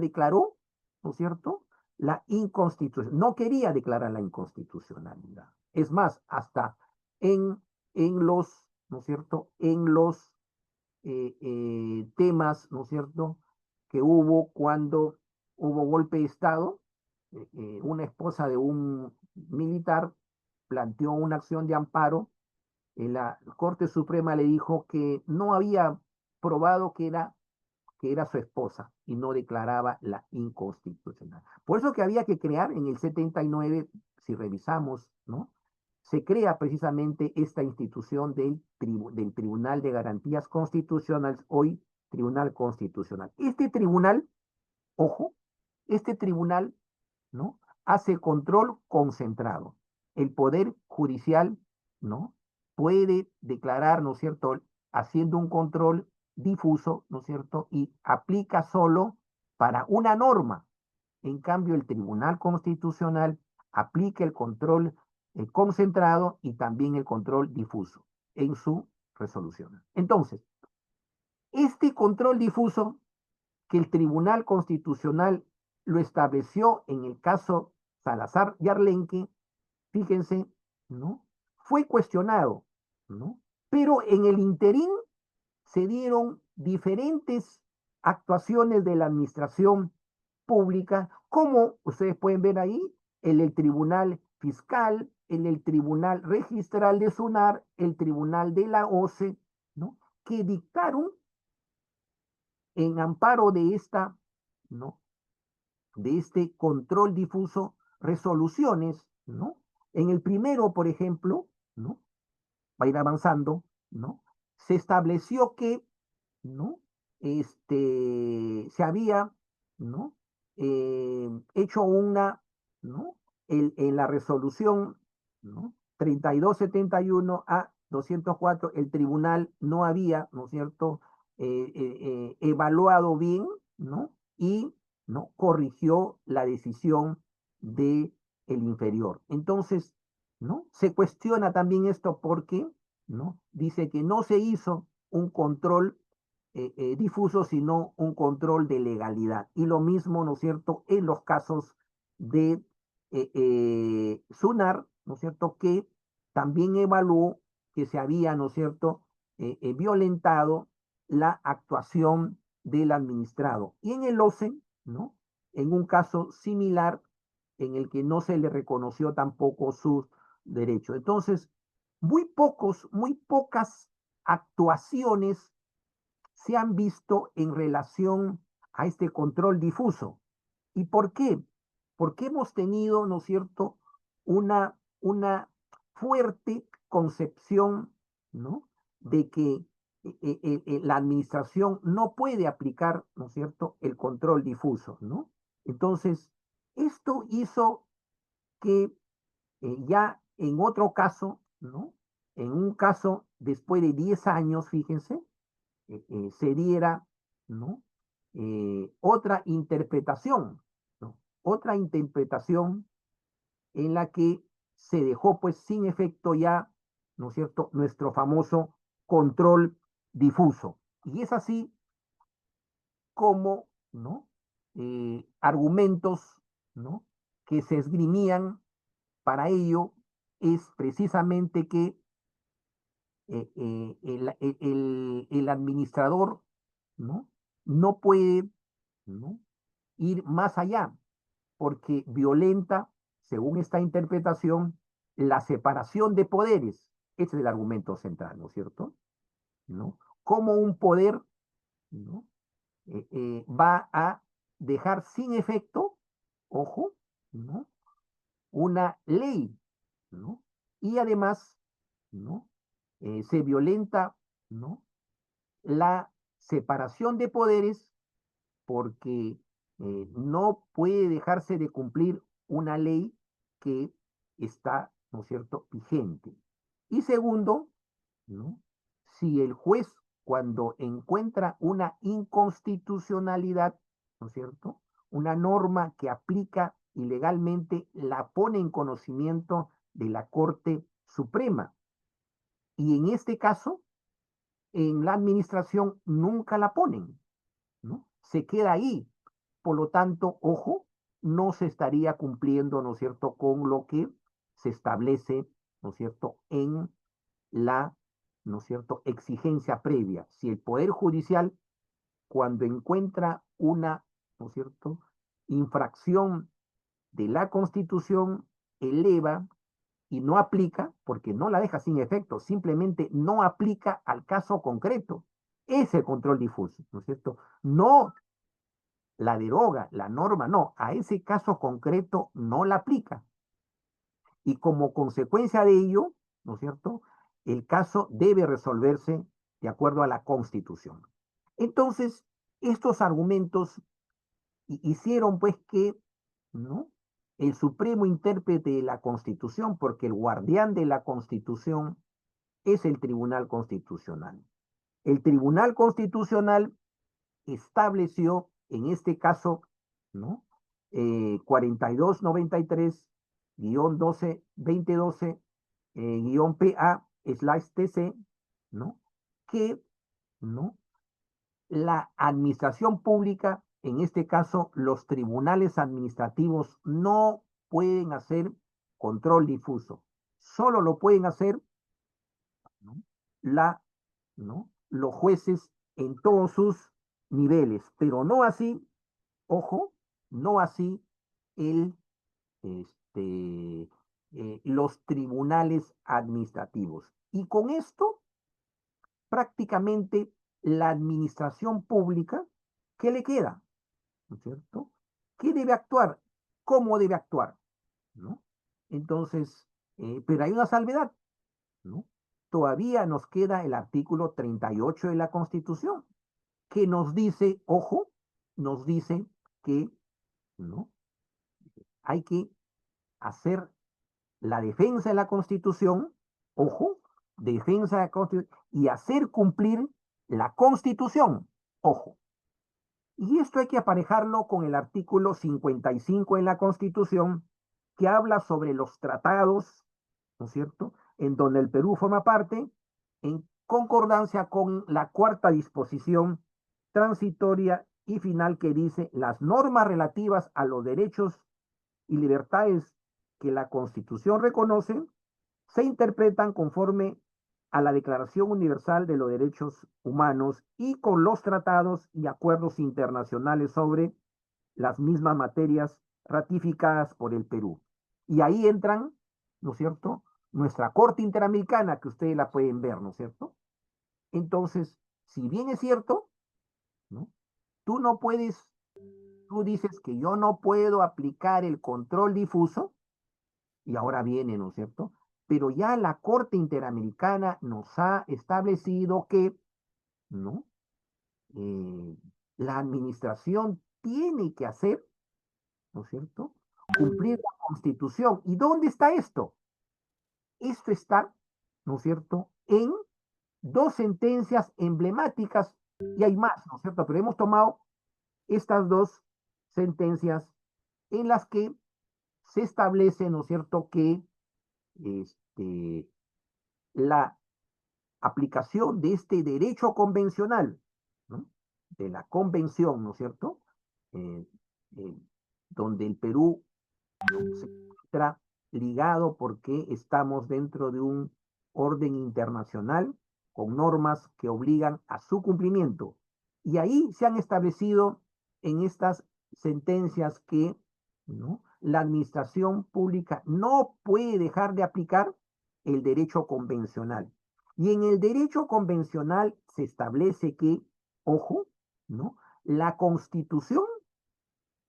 declaró, ¿no es cierto?, la inconstitucionalidad. No quería declarar la inconstitucionalidad. Es más, hasta en, en los, ¿no es cierto?, en los temas, ¿no es cierto?, que hubo cuando hubo golpe de Estado, una esposa de un militar planteó una acción de amparo, la Corte Suprema le dijo que no había probado que era su esposa y no declaraba la inconstitucional. Por eso que había que crear en el 79, si revisamos, ¿no?, se crea precisamente esta institución del Tribunal de Garantías Constitucionales, hoy Tribunal Constitucional. Este tribunal, ojo, este tribunal, ¿no?, hace control concentrado. El Poder Judicial, ¿no?, puede declarar, ¿no es cierto?, haciendo un control difuso, ¿no es cierto?, y aplica solo para una norma. En cambio, el Tribunal Constitucional aplica el control concentrado y también el control difuso en su resolución. Entonces, este control difuso que el Tribunal Constitucional lo estableció en el caso Salazar y Arlenque, fíjense, ¿no?, fue cuestionado, ¿no? Pero en el interín se dieron diferentes actuaciones de la administración pública, como ustedes pueden ver ahí, en el Tribunal Fiscal, en el Tribunal Registral de SUNAR, el Tribunal de la OCE, ¿no?, que dictaron en amparo de esta, ¿no?, de este control difuso, resoluciones, ¿no? En el primero, por ejemplo, ¿no?, va a ir avanzando, ¿no?, se estableció que, ¿no?, se había, ¿no?, hecho una, ¿no?, en la resolución, ¿no?, 3271 a 204, el tribunal no había, ¿no es cierto?, evaluado bien, ¿no?, y no corrigió la decisión de el inferior. Entonces, ¿no?, se cuestiona también esto porque, ¿no?, dice que no se hizo un control difuso, sino un control de legalidad. Y lo mismo, ¿no es cierto?, en los casos de SUNAR, ¿no es cierto?, que también evaluó que se había, ¿no es cierto?, violentado la actuación del administrado. Y en el OCE, ¿no?, en un caso similar en el que no se le reconoció tampoco sus derechos. Entonces, muy pocas actuaciones se han visto en relación a este control difuso. ¿Y por qué? Porque hemos tenido, ¿no es cierto?, una fuerte concepción, ¿no?, de que la administración no puede aplicar, ¿no es cierto?, el control difuso, ¿no? Entonces, esto hizo que ya en otro caso, ¿no?, en un caso después de 10 años, fíjense, se diera, ¿no?, otra interpretación, ¿no? Otra interpretación en la que se dejó pues sin efecto ya, ¿no es cierto?, nuestro famoso control difuso. Y es así como, ¿no? Argumentos, ¿no?, que se esgrimían para ello es precisamente que el administrador, ¿no?, no puede, ¿no?, ir más allá, porque violenta, según esta interpretación, la separación de poderes. Ese es el argumento central, ¿no es cierto? ¿No? Como un poder, ¿no?, va a dejar sin efecto, ojo, ¿no?, una ley, ¿no? Y además, ¿no?, se violenta, ¿no?, la separación de poderes porque no puede dejarse de cumplir una ley que está, ¿no es cierto?, vigente. Y segundo, ¿no?, si el juez, cuando encuentra una inconstitucionalidad, ¿no es cierto?, una norma que aplica ilegalmente, la pone en conocimiento de la Corte Suprema. Y en este caso, en la administración nunca la ponen, ¿no? Se queda ahí. Por lo tanto, ojo, no se estaría cumpliendo, ¿no es cierto?, con lo que se establece, ¿no es cierto?, en la, ¿no es cierto?, exigencia previa. Si el Poder Judicial, cuando encuentra una, ¿no es cierto?, infracción de la Constitución, eleva y no aplica, porque no la deja sin efecto, simplemente no aplica al caso concreto. Es el control difuso, ¿no es cierto? No la deroga, la norma no, a ese caso concreto no la aplica. Y como consecuencia de ello, ¿no es cierto?, el caso debe resolverse de acuerdo a la Constitución. Entonces, estos argumentos hicieron pues que, ¿no?, el supremo intérprete de la Constitución, porque el guardián de la Constitución es el Tribunal Constitucional. El Tribunal Constitucional estableció, en este caso, ¿no?, 4293-12-2012, PA/TC, ¿no?, que, ¿no?, la administración pública, en este caso los tribunales administrativos, no pueden hacer control difuso. Solo lo pueden hacer, ¿no?, la, ¿no?, los jueces en todos sus niveles, pero no así, ojo, no así el, este, los tribunales administrativos. Y con esto, prácticamente la administración pública, ¿qué le queda? ¿No es cierto? ¿Qué debe actuar? ¿Cómo debe actuar? ¿No? Entonces, pero hay una salvedad, ¿no? Todavía nos queda el artículo 38 de la Constitución, que nos dice, ojo, nos dice que, ¿no?, hay que hacer la defensa de la Constitución, ojo, defensa de la Constitución, y hacer cumplir la Constitución, ojo. Y esto hay que aparejarlo con el artículo 55 en la Constitución, que habla sobre los tratados, ¿no es cierto?, en donde el Perú forma parte, en concordancia con la cuarta disposición transitoria y final que dice las normas relativas a los derechos y libertades que la Constitución reconoce se interpretan conforme a la Declaración Universal de los Derechos Humanos y con los tratados y acuerdos internacionales sobre las mismas materias ratificadas por el Perú. Y ahí entran, ¿no es cierto?, nuestra Corte Interamericana, que ustedes la pueden ver, ¿no es cierto? Entonces, si bien es cierto, ¿no?, tú no puedes, tú dices que yo no puedo aplicar el control difuso, y ahora viene, ¿no es cierto? Pero ya la Corte Interamericana nos ha establecido que, ¿no?, Eh, la administración tiene que hacer, ¿no es cierto?, cumplir la Constitución. ¿Y dónde está esto? Esto está, ¿no es cierto?, en dos sentencias emblemáticas, y hay más, ¿no es cierto?, pero hemos tomado estas dos sentencias en las que se establece, ¿no es cierto?, que la aplicación de este derecho convencional, ¿no?, de la convención, ¿no es cierto?, eh, eh, donde el Perú se encuentra ligado porque estamos dentro de un orden internacional con normas que obligan a su cumplimiento. Y ahí se han establecido en estas sentencias que, ¿no?, la administración pública no puede dejar de aplicar el derecho convencional. Y en el derecho convencional se establece que, ojo, ¿no?, la Constitución,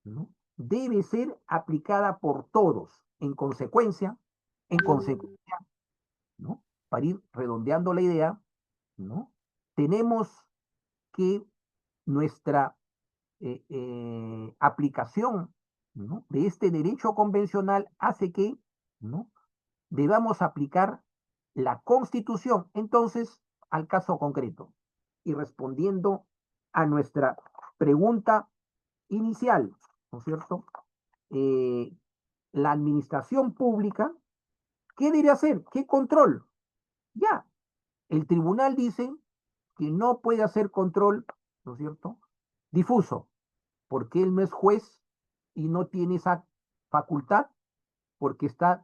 ¿no?, debe ser aplicada por todos. En consecuencia, ¿no?, para ir redondeando la idea, ¿no?, tenemos que nuestra aplicación, ¿no?, de este derecho convencional hace que, ¿no?, debamos aplicar la Constitución. Entonces, al caso concreto y respondiendo a nuestra pregunta inicial, ¿no es cierto? Eh, la administración pública, ¿qué debe hacer? ¿Qué control? Ya, el tribunal dice que no puede hacer control, ¿no es cierto?, difuso, porque él no es juez y no tiene esa facultad, porque está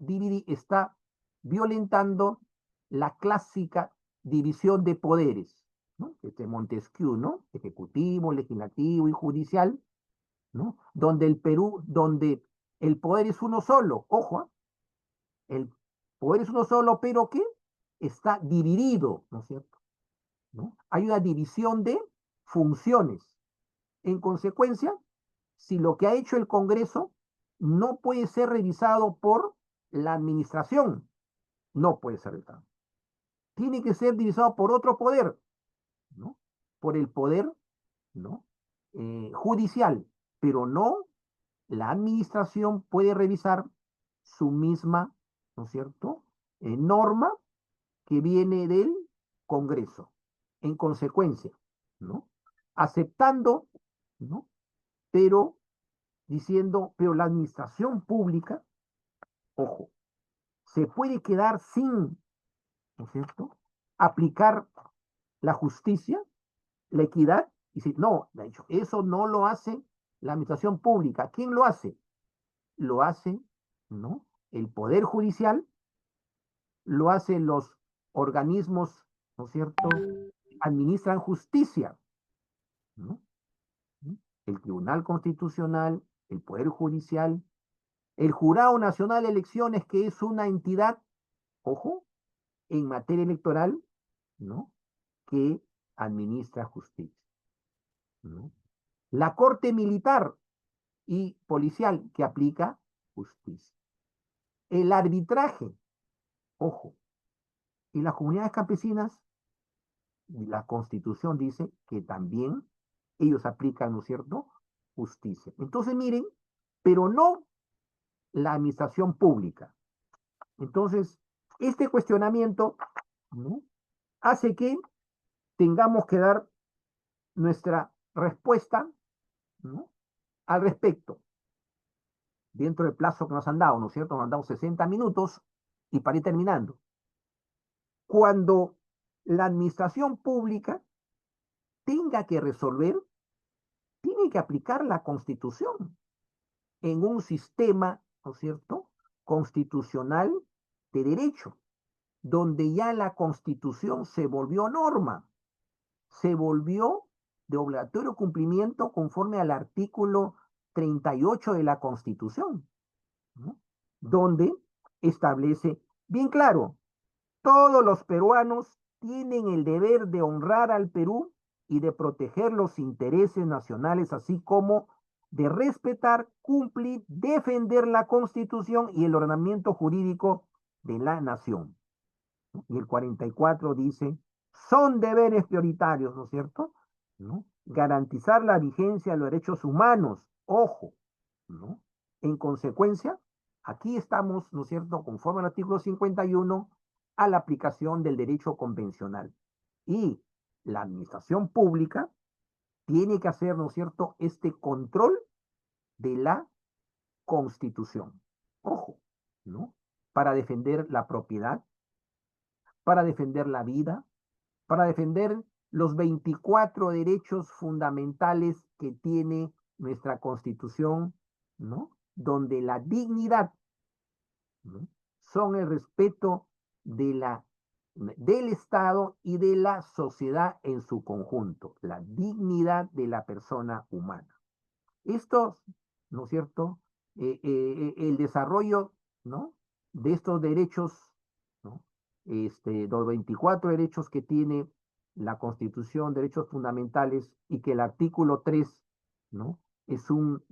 violentando la clásica división de poderes, ¿no?, Montesquieu, ¿no?, ejecutivo, legislativo y judicial, ¿no?, donde el poder es uno solo, ojo, el poder es uno solo, pero que está dividido, ¿no es cierto?, ¿no? Hay una división de funciones. En consecuencia, si lo que ha hecho el Congreso no puede ser revisado por la administración, no puede ser revisado. Tiene que ser revisado por otro poder, ¿no? Por el poder, ¿no?, judicial, pero no la administración puede revisar su misma, ¿no es cierto?, norma que viene del Congreso. En consecuencia, ¿no?, aceptando, ¿no?, pero diciendo, pero la administración pública, ojo, se puede quedar sin, ¿no es cierto?, aplicar la justicia, la equidad, y si no, de hecho, eso no lo hace la administración pública. ¿Quién lo hace? Lo hace, ¿no?, el Poder Judicial, lo hacen los organismos, ¿no es cierto?, administran justicia, ¿no?, el Tribunal Constitucional, el Poder Judicial, el Jurado Nacional de Elecciones, que es una entidad, ojo, en materia electoral, ¿no?, que administra justicia, ¿no? La Corte Militar y Policial, que aplica justicia. El arbitraje, ojo, y las comunidades campesinas, y la Constitución dice que también ellos aplican, ¿no es cierto?, justicia. Entonces, miren, pero no la administración pública. Entonces, este cuestionamiento, ¿no?, hace que tengamos que dar nuestra respuesta, ¿no?, al respecto, dentro del plazo que nos han dado, ¿no es cierto? Nos han dado 60 minutos y para ir terminando. Cuando la administración pública tenga que resolver, tiene que aplicar la Constitución en un sistema, ¿no es cierto?, constitucional de derecho, donde ya la Constitución se volvió norma, se volvió de obligatorio cumplimiento conforme al artículo 38 de la Constitución, ¿no?, donde establece bien claro, todos los peruanos tienen el deber de honrar al Perú y de proteger los intereses nacionales, así como de respetar, cumplir, defender la Constitución y el ordenamiento jurídico de la nación. Y el 44 dice, son deberes prioritarios, ¿no es cierto?, ¿no?, garantizar la vigencia de los derechos humanos, ojo, ¿no? En consecuencia, aquí estamos, ¿no es cierto?, conforme al artículo 51, a la aplicación del derecho convencional. Y la administración pública tiene que hacer, ¿no es cierto?, este control de la Constitución. Ojo, ¿no? Para defender la propiedad, para defender la vida, para defender los 24 derechos fundamentales que tiene nuestra Constitución, ¿no? Donde la dignidad, ¿no? Son el respeto de del Estado y de la sociedad en su conjunto, la dignidad de la persona humana. Estos, ¿no es cierto? El desarrollo, ¿no? De estos derechos, ¿no? Los 24 derechos que tiene la Constitución, derechos fundamentales, y que el artículo 3, ¿no? Es un,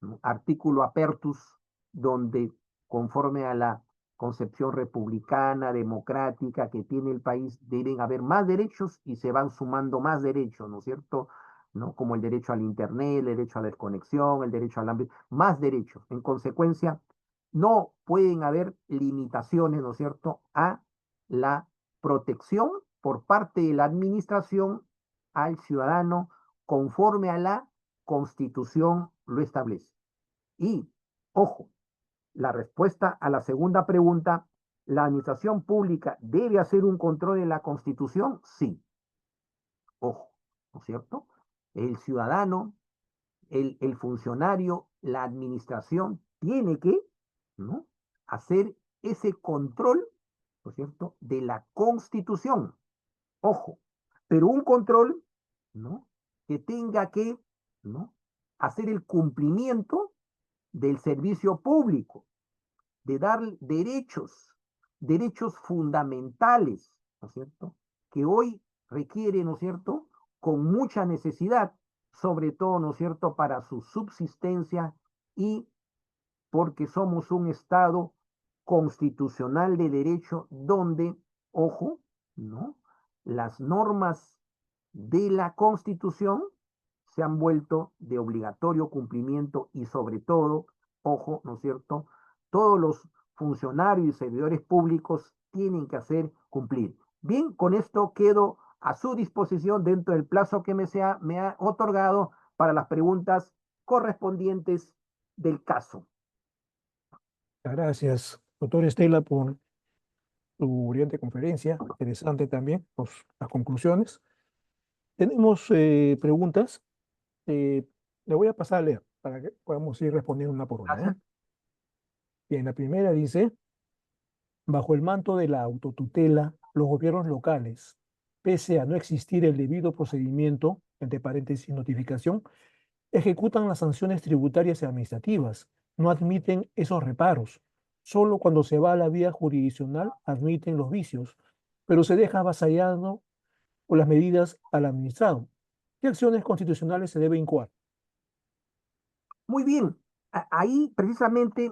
¿no?, artículo apertus, donde conforme a la concepción republicana, democrática que tiene el país, deben haber más derechos y se van sumando más derechos, ¿no es cierto? ¿No? Como el derecho al Internet, el derecho a la desconexión, el derecho al ámbito, más derechos. En consecuencia, no pueden haber limitaciones, ¿no es cierto?, a la protección por parte de la administración al ciudadano conforme a la Constitución lo establece. Y, ojo, la respuesta a la segunda pregunta, ¿la administración pública debe hacer un control de la Constitución? Sí. Ojo, ¿no es cierto? El ciudadano, el funcionario, la administración tiene que, ¿no?, hacer ese control, ¿no es cierto?, de la Constitución. Ojo, pero un control, ¿no?, que tenga que, ¿no?, hacer el cumplimiento del servicio público, de dar derechos, derechos fundamentales, ¿no es cierto?, que hoy requiere, ¿no es cierto?, con mucha necesidad, sobre todo, ¿no es cierto?, para su subsistencia, y porque somos un Estado constitucional de derecho donde, ojo, ¿no?, las normas de la Constitución se han vuelto de obligatorio cumplimiento, y sobre todo, ojo, ¿no es cierto?, todos los funcionarios y servidores públicos tienen que hacer cumplir. Bien, con esto quedo a su disposición dentro del plazo que me ha otorgado para las preguntas correspondientes del caso. Gracias, doctor Estela, por tu brillante conferencia. Interesante también, las conclusiones. Tenemos preguntas. Le voy a pasar a leer para que podamos ir respondiendo una por una, ¿eh? Gracias. Bien, la primera dice, bajo el manto de la autotutela, los gobiernos locales, pese a no existir el debido procedimiento, entre paréntesis, notificación, ejecutan las sanciones tributarias y administrativas, no admiten esos reparos. Solo cuando se va a la vía jurisdiccional admiten los vicios, pero se deja avasallado por las medidas al administrado. ¿Qué acciones constitucionales se deben incoar? Muy bien. Ahí precisamente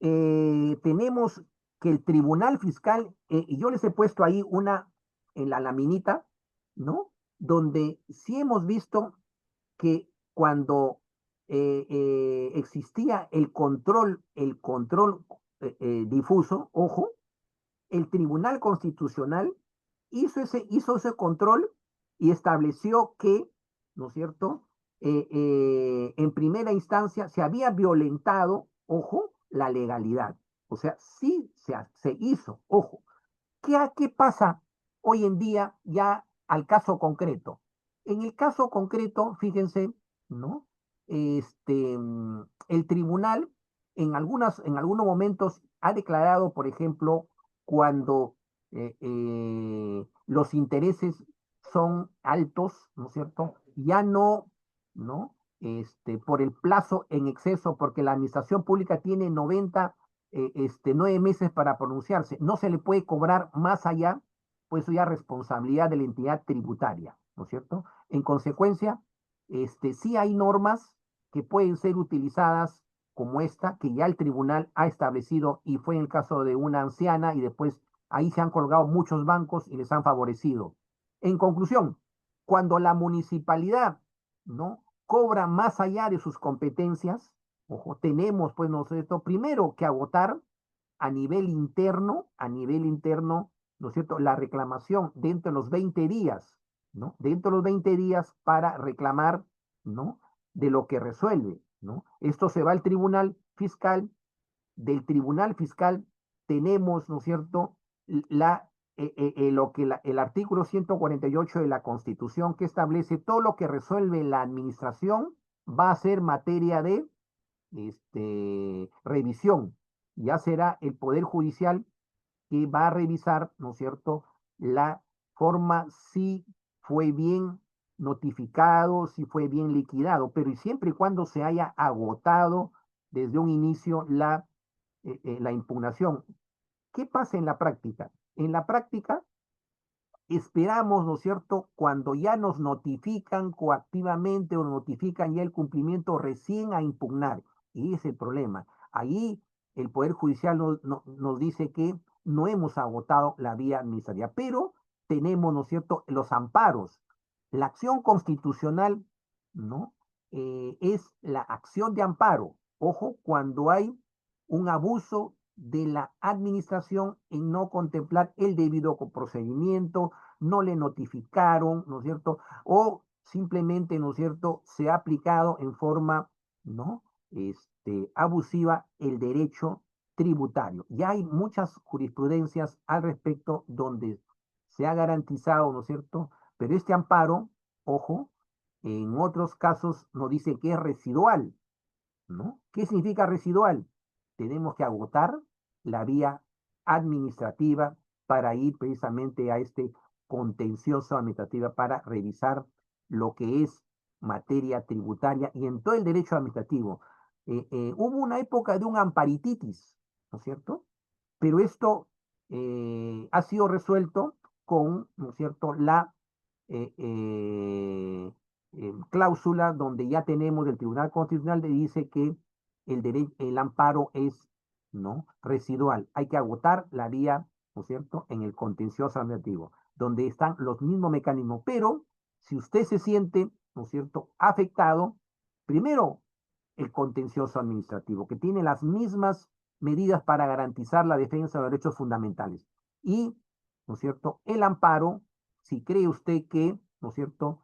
tenemos que el Tribunal Fiscal, y yo les he puesto ahí una en la laminita, ¿no? Donde sí hemos visto que cuando existía el control difuso, ojo, el Tribunal Constitucional hizo ese control y estableció que, ¿no es cierto?, en primera instancia se había violentado, ojo, la legalidad. O sea, sí se hizo, ojo. ¿Qué pasa hoy en día ya al caso concreto? En el caso concreto, fíjense, ¿no? El tribunal en algunos momentos ha declarado, por ejemplo, cuando los intereses son altos, ¿no es cierto? Ya no, ¿no? Por el plazo en exceso, porque la administración pública tiene 9 meses para pronunciarse. No se le puede cobrar más allá, pues eso ya responsabilidad de la entidad tributaria, ¿no es cierto? En consecuencia, sí hay normas que pueden ser utilizadas como esta, que ya el tribunal ha establecido, y fue en el caso de una anciana, y después ahí se han colgado muchos bancos y les han favorecido. En conclusión, cuando la municipalidad, ¿no?, cobra más allá de sus competencias, ojo, tenemos, pues, ¿no es cierto?, primero que agotar a nivel interno, ¿no es cierto?, la reclamación dentro de los 20 días, ¿no? Dentro de los 20 días para reclamar, ¿no? De lo que resuelve, ¿no? Esto se va al tribunal fiscal, del tribunal fiscal tenemos, ¿no es cierto?, la, lo que el artículo 148 de la Constitución que establece todo lo que resuelve la administración va a ser materia de revisión. Ya será el Poder Judicial que va a revisar, ¿no es cierto?, la forma si fue bien notificado, si fue bien liquidado, pero y siempre y cuando se haya agotado desde un inicio la impugnación. ¿Qué pasa en la práctica? En la práctica esperamos, ¿no es cierto?, cuando ya nos notifican coactivamente o notifican ya el cumplimiento recién a impugnar. Y ese es el problema. Ahí el Poder Judicial nos dice que no hemos agotado la vía administrativa, pero tenemos, ¿no es cierto?, los amparos. La acción constitucional, ¿no? Es la acción de amparo. Ojo, cuando hay un abuso de la administración en no contemplar el debido procedimiento, no le notificaron, ¿no es cierto? O simplemente, ¿no es cierto?, se ha aplicado en forma, ¿no? Abusiva el derecho tributario. Ya hay muchas jurisprudencias al respecto donde se ha garantizado, ¿no es cierto? Pero este amparo, ojo, en otros casos nos dice que es residual, ¿no? ¿Qué significa residual? Tenemos que agotar la vía administrativa para ir precisamente a este contencioso administrativa para revisar lo que es materia tributaria y en todo el derecho administrativo. Hubo una época de un amparititis, ¿no es cierto? Pero esto ha sido resuelto con, ¿no es cierto?, la eh, eh, cláusula donde ya tenemos el Tribunal Constitucional que dice que el amparo es, ¿no?, residual. Hay que agotar la vía, ¿no es cierto?, en el contencioso administrativo, donde están los mismos mecanismos. Pero si usted se siente, ¿no es cierto?, afectado, primero el contencioso administrativo, que tiene las mismas medidas para garantizar la defensa de los derechos fundamentales. Y, ¿no es cierto?, el amparo, si cree usted que, ¿no es cierto?,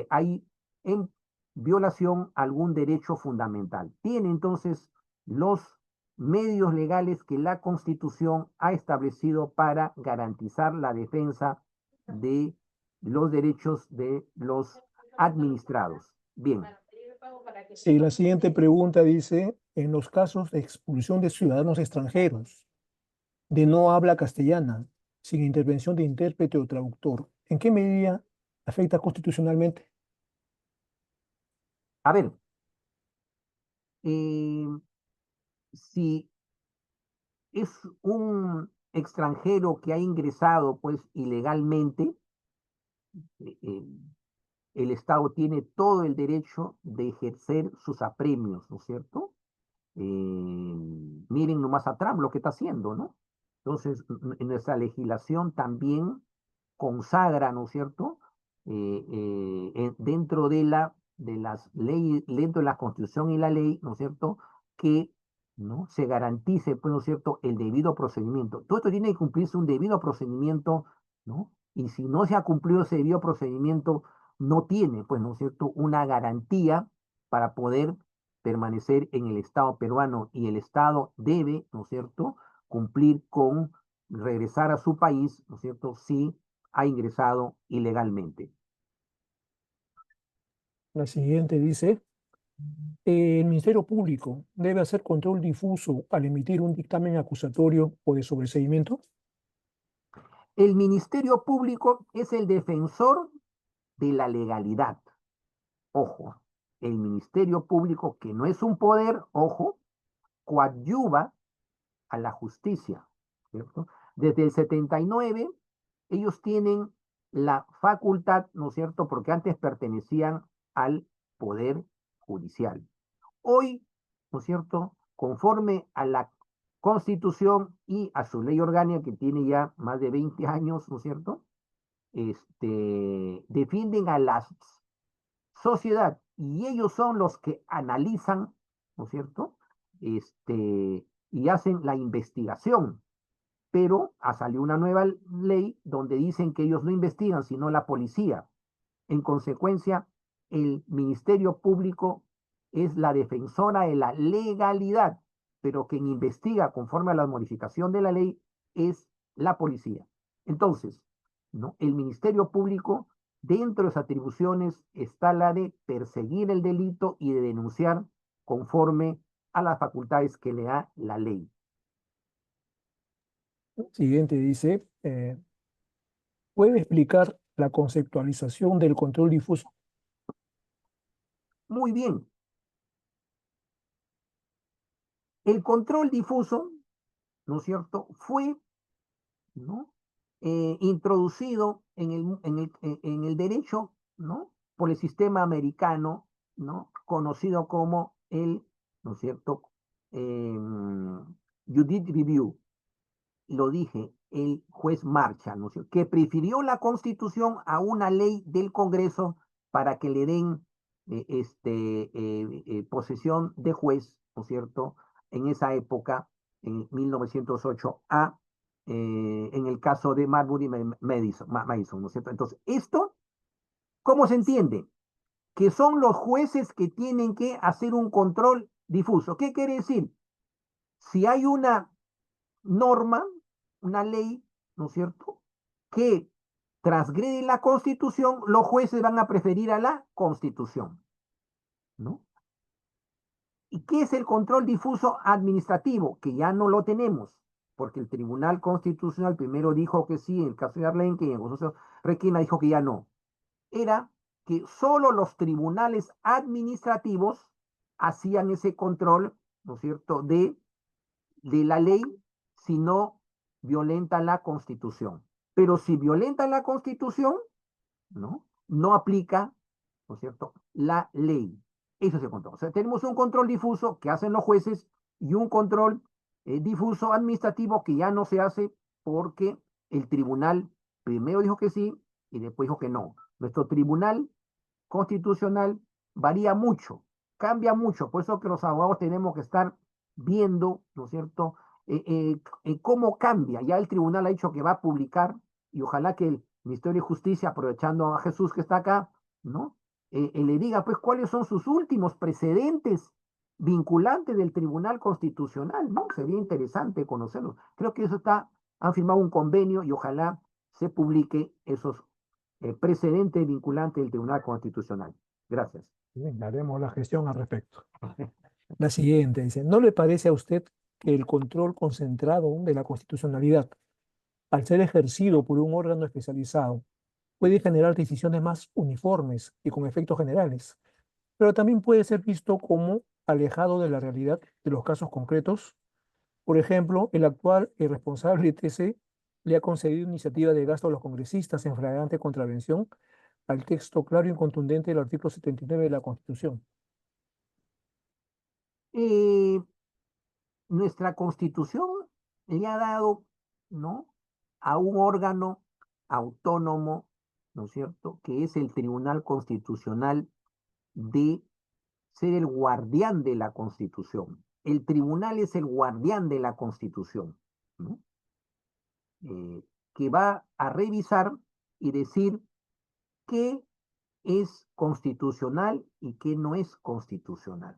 hay en violación a algún derecho fundamental. Tiene entonces los medios legales que la Constitución ha establecido para garantizar la defensa de los derechos de los administrados. Bien. Sí, la siguiente pregunta dice, en los casos de expulsión de ciudadanos extranjeros de no habla castellana, sin intervención de intérprete o traductor, ¿en qué medida afecta constitucionalmente? A ver, eh, si es un extranjero que ha ingresado pues ilegalmente, eh, eh, el Estado tiene todo el derecho de ejercer sus apremios, ¿no es cierto? Miren nomás a Trump lo que está haciendo, ¿no? Entonces, en nuestra legislación también consagra, ¿no es cierto? Dentro de las leyes, dentro de la Constitución y la ley, ¿no es cierto? Que, ¿no?, se garantice, pues, ¿no es cierto?, el debido procedimiento. Todo esto tiene que cumplirse un debido procedimiento, ¿no? Y si no se ha cumplido ese debido procedimiento, no tiene, pues, ¿no es cierto?, una garantía para poder permanecer en el Estado peruano y el Estado debe, ¿no es cierto?, cumplir con regresar a su país, ¿no es cierto?, si ha ingresado ilegalmente. La siguiente dice, el Ministerio Público debe hacer control difuso al emitir un dictamen acusatorio o de sobreseimiento. El Ministerio Público es el defensor de la legalidad. Ojo, el Ministerio Público, que no es un poder, ojo, coadyuva a la justicia, ¿cierto? Desde el 79, ellos tienen la facultad, ¿no es cierto?, porque antes pertenecían al Poder Judicial. Hoy, ¿no es cierto?, conforme a la Constitución y a su ley orgánica que tiene ya más de 20 años, ¿no es cierto?, defienden a la sociedad y ellos son los que analizan, ¿no es cierto?, y hacen la investigación. Pero ha salido una nueva ley donde dicen que ellos no investigan, sino la policía. En consecuencia, el Ministerio Público es la defensora de la legalidad, pero quien investiga conforme a la modificación de la ley es la policía. Entonces, ¿no? El Ministerio Público, dentro de sus atribuciones, está la de perseguir el delito y de denunciar conforme a las facultades que le da la ley. Siguiente dice, ¿puede explicar la conceptualización del control difuso? Muy bien. El control difuso, ¿no es cierto?, fue, ¿no?, introducido en el derecho, ¿no?, por el sistema americano, ¿no?, conocido como el, ¿no es cierto?, Judicial Review. Lo dije, el juez Marshall, ¿no es cierto?, que prefirió la Constitución a una ley del Congreso para que le den posesión de juez, ¿no es cierto?, en esa época, en 1908, en el caso de Marbury Madison, ¿no es cierto? Entonces, esto, ¿cómo se entiende? Que son los jueces que tienen que hacer un control difuso. ¿Qué quiere decir? Si hay una norma, una ley, ¿no es cierto?, que transgrede la Constitución, los jueces van a preferir a la Constitución, ¿no? ¿Y qué es el control difuso administrativo? Que ya no lo tenemos, porque el Tribunal Constitucional primero dijo que sí, en el caso de Arlenque, y en el caso de Requena dijo que ya no. Era que solo los tribunales administrativos hacían ese control, ¿no es cierto?, de la ley si no violenta la Constitución. Pero si violenta la Constitución, ¿no?, no aplica, ¿no es cierto?, la ley. Eso es el control. O sea, tenemos un control difuso que hacen los jueces y un control difuso administrativo que ya no se hace porque el tribunal primero dijo que sí y después dijo que no. Nuestro tribunal constitucional varía mucho, cambia mucho, por eso que los abogados tenemos que estar viendo, ¿no es cierto?, cómo cambia. Ya el tribunal ha dicho que va a publicar y ojalá que el Ministerio de Justicia, aprovechando a Jesús que está acá, ¿no?, le diga pues cuáles son sus últimos precedentes vinculantes del Tribunal Constitucional, ¿no? Sería interesante conocerlos. Creo que eso está, han firmado un convenio y ojalá se publique esos precedente vinculante del Tribunal Constitucional. Gracias. Bien, haremos la gestión al respecto. La siguiente dice, ¿no le parece a usted que el control concentrado de la constitucionalidad, al ser ejercido por un órgano especializado, puede generar decisiones más uniformes y con efectos generales, pero también puede ser visto como alejado de la realidad de los casos concretos? Por ejemplo, el actual y responsable TC le ha concedido iniciativa de gasto a los congresistas en flagrante contravención al texto claro y contundente del artículo 79 de la Constitución. Eh, Nuestra Constitución le ha dado, ¿no?, a un órgano autónomo, ¿no es cierto?, que es el Tribunal Constitucional, de ser el guardián de la Constitución. El tribunal es el guardián de la Constitución, ¿no?, que va a revisar y decir qué es constitucional y qué no es constitucional,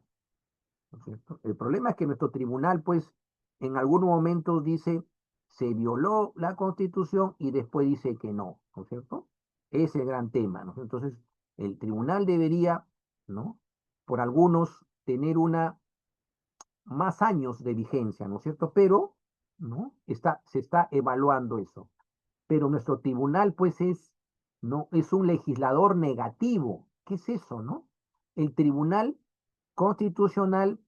¿no es cierto? El problema es que nuestro tribunal, pues, en algunos momentos dice se violó la Constitución y después dice que no, ¿no es cierto? Ese es el gran tema, ¿no? Entonces, el tribunal debería, ¿no?, por algunos, tener más años de vigencia, ¿no es cierto? Pero, ¿no?, se está evaluando eso. Pero nuestro tribunal, pues, no, es un legislador negativo. ¿Qué es eso, no? El Tribunal Constitucional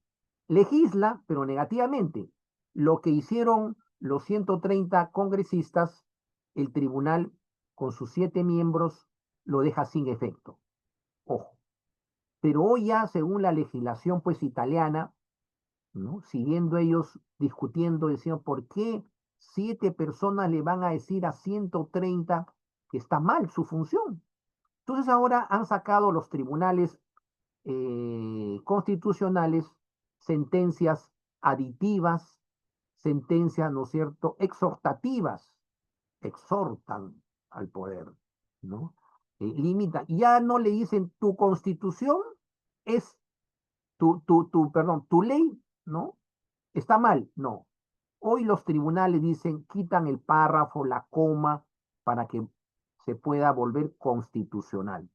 legisla, pero negativamente. Lo que hicieron los 130 congresistas, el tribunal, con sus 7 miembros, lo deja sin efecto. Ojo. Pero hoy ya, según la legislación, pues, italiana, ¿no?, siguiendo ellos discutiendo, decían, ¿por qué 7 personas le van a decir a 130 que está mal su función? Entonces ahora han sacado los tribunales constitucionales sentencias aditivas, sentencias, ¿no es cierto?, exhortativas, exhortan al poder, ¿no? limita. Ya no le dicen tu constitución es perdón, tu ley, ¿no? Está mal, no. Hoy los tribunales dicen, quitan el párrafo, la coma, para que se pueda volver constitucional.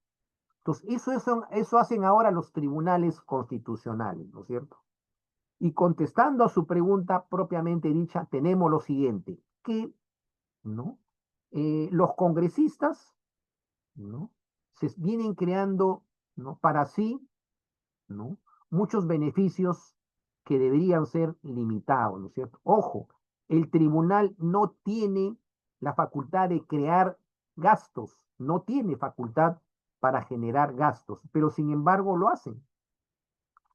Entonces, eso hacen ahora los tribunales constitucionales, ¿no es cierto? Y contestando a su pregunta propiamente dicha, tenemos lo siguiente, que, ¿no? Los congresistas, ¿no? Se vienen creando, ¿no? Para sí, ¿no? Muchos beneficios que deberían ser limitados, ¿no es cierto? Ojo, el tribunal no tiene la facultad de crear gastos, no tiene facultad para generar gastos, pero sin embargo lo hacen.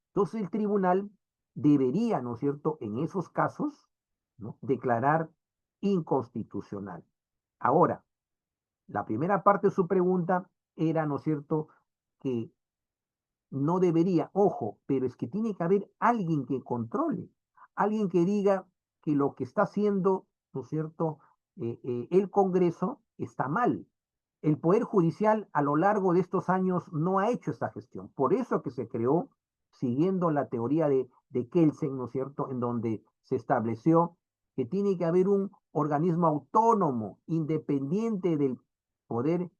Entonces el tribunal debería, ¿no es cierto?, en esos casos, ¿no?, declarar inconstitucional. Ahora, la primera parte de su pregunta era, ¿no es cierto?, que no debería, ojo, pero es que tiene que haber alguien que controle, alguien que diga que lo que está haciendo, ¿no es cierto?, el Congreso está mal. El Poder Judicial a lo largo de estos años no ha hecho esta gestión. Por eso que se creó, siguiendo la teoría de Kelsen, ¿no es cierto?, en donde se estableció que tiene que haber un organismo autónomo, independiente del Poder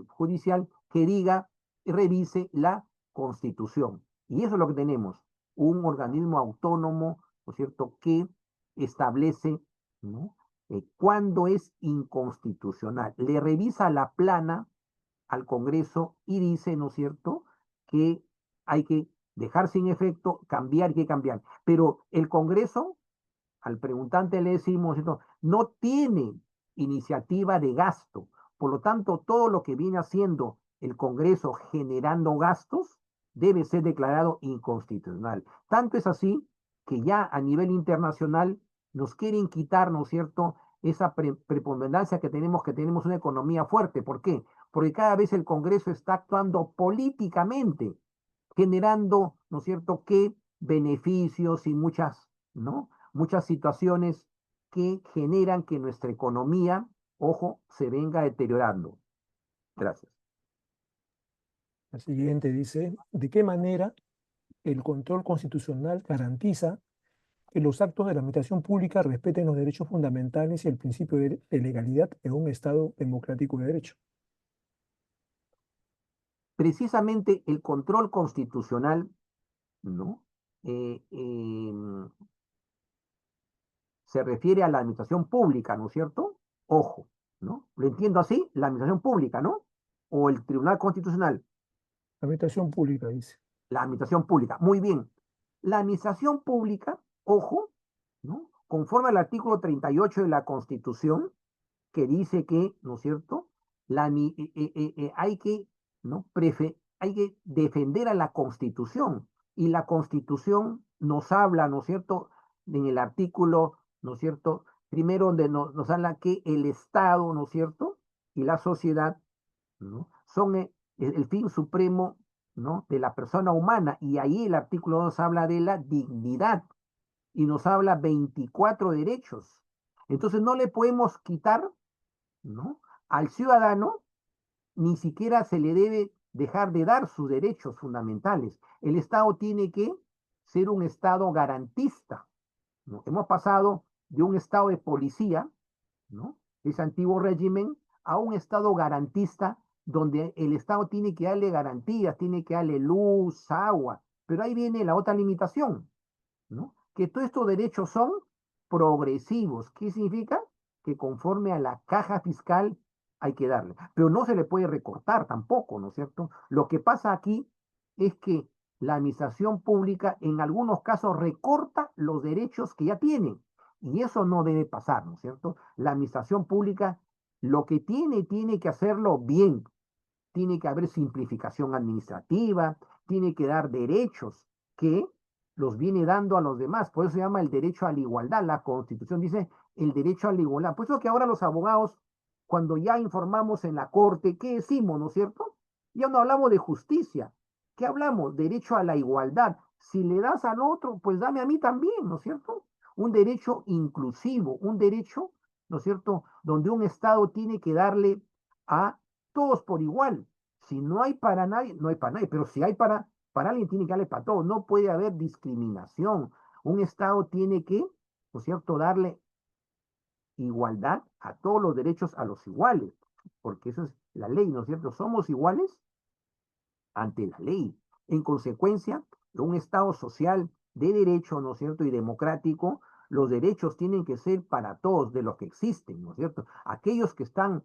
judicial, que diga, revise la Constitución. Y eso es lo que tenemos, un organismo autónomo, ¿no es cierto?, que establece, ¿no?, cuándo es inconstitucional. Le revisa la plana al Congreso y dice, ¿no es cierto?, que hay que dejar sin efecto, cambiar, que cambiar. Pero el Congreso, al preguntante le decimos, ¿no?, no tiene iniciativa de gasto. Por lo tanto, todo lo que viene haciendo el Congreso generando gastos debe ser declarado inconstitucional. Tanto es así que ya a nivel internacional nos quieren quitar, ¿no es cierto?, esa preponderancia que tenemos una economía fuerte. ¿Por qué? Porque cada vez el Congreso está actuando políticamente, generando, ¿no es cierto?, que beneficios y muchas, ¿no?, muchas situaciones que generan que nuestra economía, ojo, se venga deteriorando. Gracias. La siguiente dice, ¿de qué manera el control constitucional garantiza que los actos de la administración pública respeten los derechos fundamentales y el principio de legalidad en un Estado democrático de derecho? Precisamente el control constitucional, ¿no?, Eh, eh, se refiere a la administración pública, ¿no es cierto? Ojo, ¿no? Lo entiendo así, la administración pública, ¿no? O el Tribunal Constitucional, La administración pública dice. la administración pública. Muy bien. La administración pública, ojo, ¿no?, conforme al artículo 38 de la Constitución, que dice que, ¿no es cierto?, hay que, ¿no?, hay que defender a la Constitución. Y la Constitución nos habla, ¿no es cierto?, en el artículo, ¿no es cierto?, primero donde nos habla que el Estado, ¿no es cierto?, y la sociedad, ¿no?, son el fin supremo, ¿no?, de la persona humana. Y ahí el artículo 2 habla de la dignidad y nos habla 24 derechos. Entonces no le podemos quitar, ¿no?, al ciudadano, ni siquiera se le debe dejar de dar sus derechos fundamentales. El Estado tiene que ser un Estado garantista, ¿no? Hemos pasado de un Estado de policía, ¿no?, ese antiguo régimen, a un Estado garantista donde el Estado tiene que darle garantías, tiene que darle luz, agua. Pero ahí viene la otra limitación, ¿no?, que todos estos derechos son progresivos. ¿Qué significa? Que conforme a la caja fiscal hay que darle. Pero no se le puede recortar tampoco, ¿no es cierto? Lo que pasa aquí es que la administración pública en algunos casos recorta los derechos que ya tienen. Y eso no debe pasar, ¿no es cierto? La administración pública lo que tiene que hacerlo bien. Tiene que haber simplificación administrativa, tiene que dar derechos que los viene dando a los demás. Por eso se llama el derecho a la igualdad. La Constitución dice el derecho a la igualdad. Por eso que ahora los abogados, cuando ya informamos en la corte, ¿qué decimos, no es cierto? Ya no hablamos de justicia. ¿Qué hablamos? Derecho a la igualdad. Si le das al otro, pues dame a mí también, ¿no es cierto? Un derecho inclusivo, un derecho, ¿no es cierto?, donde un Estado tiene que darle a todos por igual. Si no hay para nadie, no hay para nadie, pero si hay para alguien, tiene que darle para todos. No puede haber discriminación. Un Estado tiene que, ¿no es cierto?, darle igualdad a todos los derechos a los iguales, porque eso es la ley, ¿no es cierto? Somos iguales ante la ley. En consecuencia, de un Estado social de derecho, ¿no es cierto?, y democrático, los derechos tienen que ser para todos de los que existen, ¿no es cierto? Aquellos que están,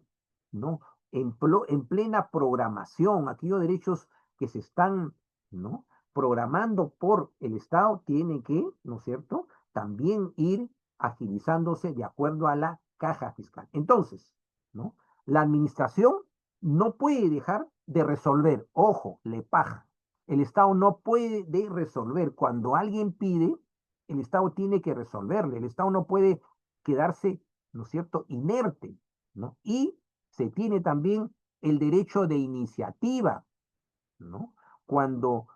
¿no?, en plena programación, aquellos derechos que se están, ¿no?, programando por el Estado, tienen que, ¿no es cierto?, también ir agilizándose de acuerdo a la caja fiscal. Entonces, ¿no?, la administración no puede dejar de resolver. Ojo, le paja. El Estado no puede de resolver. Cuando alguien pide, el Estado tiene que resolverle. El Estado no puede quedarse, ¿no es cierto?, inerte, ¿no? Y se tiene también el derecho de iniciativa, ¿no? Cuando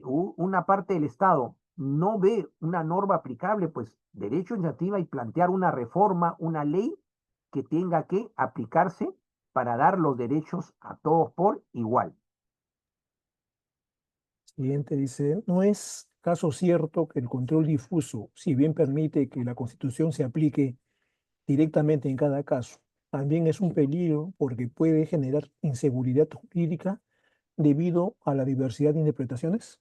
una parte del Estado no ve una norma aplicable, pues derecho a iniciativa y plantear una reforma, una ley que tenga que aplicarse para dar los derechos a todos por igual. Siguiente dice, no es caso cierto que el control difuso, si bien permite que la Constitución se aplique directamente en cada caso, también es un peligro porque puede generar inseguridad jurídica debido a la diversidad de interpretaciones.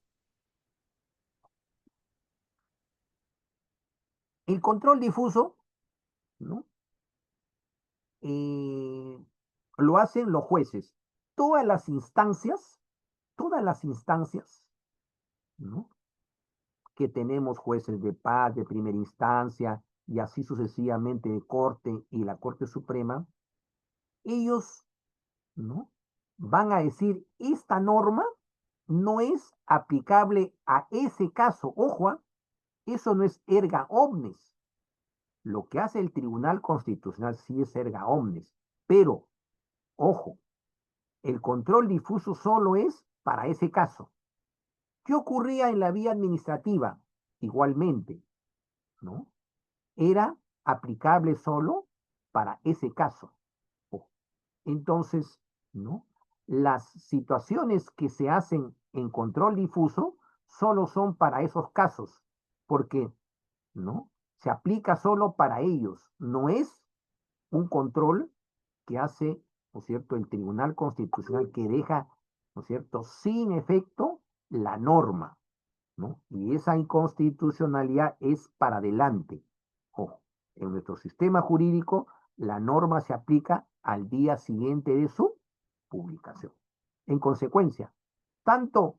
El control difuso, ¿no?, Eh, lo hacen los jueces. Todas las instancias, ¿no?, que tenemos, jueces de paz, de primera instancia, y así sucesivamente de Corte y la Corte Suprema, ellos, ¿no?, van a decir, esta norma no es aplicable a ese caso. Ojo, eso no es erga omnes. Lo que hace el Tribunal Constitucional sí es erga omnes, pero, ojo, el control difuso solo es para ese caso. ¿Qué ocurría en la vía administrativa? Igualmente, ¿no? Era aplicable solo para ese caso. Entonces, ¿no?, las situaciones que se hacen en control difuso solo son para esos casos, porque, ¿no?, se aplica solo para ellos. No es un control que hace, ¿no es cierto?, el Tribunal Constitucional, que deja, ¿no es cierto?, sin efecto la norma, ¿no? Y esa inconstitucionalidad es para adelante. Ojo, en nuestro sistema jurídico, la norma se aplica al día siguiente de su publicación. En consecuencia, tanto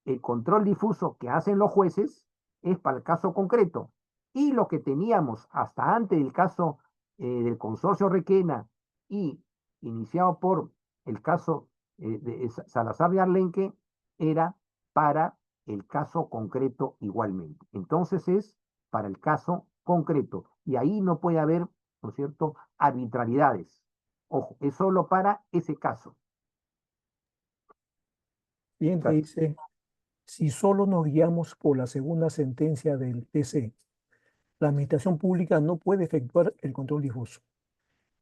el control difuso que hacen los jueces es para el caso concreto, y lo que teníamos hasta antes del caso del consorcio Requena y iniciado por el caso de Salazar de Arlenque, era para el caso concreto igualmente. Entonces es para el caso concreto, y ahí no puede haber, ¿no es cierto?, arbitrariedades. Ojo, es solo para ese caso. Siguiente dice, si solo nos guiamos por la segunda sentencia del TC, la administración pública no puede efectuar el control difuso.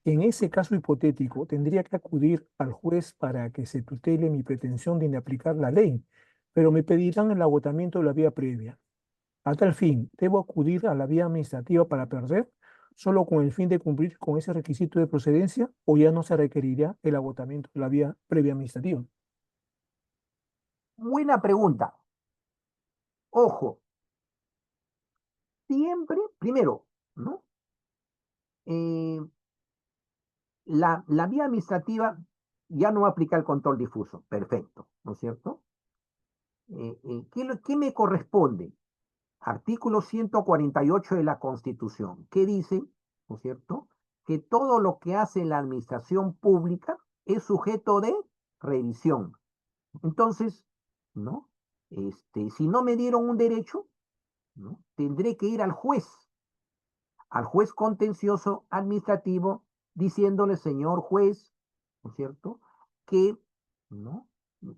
En ese caso hipotético, tendría que acudir al juez para que se tutele mi pretensión de inaplicar la ley, pero me pedirán el agotamiento de la vía previa. A tal fin, ¿debo acudir a la vía administrativa para perder, solo con el fin de cumplir con ese requisito de procedencia, o ya no se requerirá el agotamiento de la vía previa administrativa? Buena pregunta. Ojo, siempre, primero, ¿no? Eh, la vía administrativa ya no va a aplicar el control difuso. Perfecto, ¿no es cierto? ¿Qué me corresponde? Artículo 148 de la Constitución, que dice, ¿no es cierto?, que todo lo que hace la administración pública es sujeto de revisión. Entonces, ¿no? Si no me dieron un derecho, ¿no?, tendré que ir al juez contencioso administrativo, diciéndole, señor juez, ¿no es cierto?, que, ¿no?,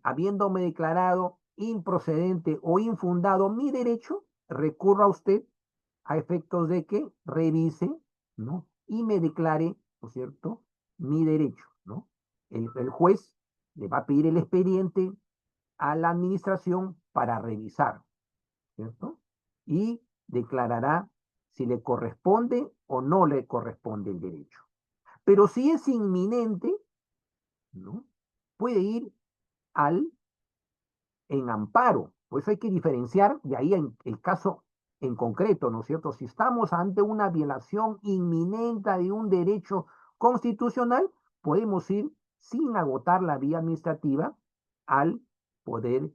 habiéndome declarado improcedente o infundado mi derecho, recurra a usted a efectos de que revise, ¿no?, y me declare, ¿no es cierto?, mi derecho, ¿no? El juez le va a pedir el expediente a la administración para revisar, ¿cierto? Y declarará si le corresponde o no le corresponde el derecho. Pero si es inminente, ¿no? Puede ir al en amparo. Por eso hay que diferenciar, y ahí en el caso en concreto, ¿no es cierto? Si estamos ante una violación inminente de un derecho constitucional, podemos ir sin agotar la vía administrativa al poder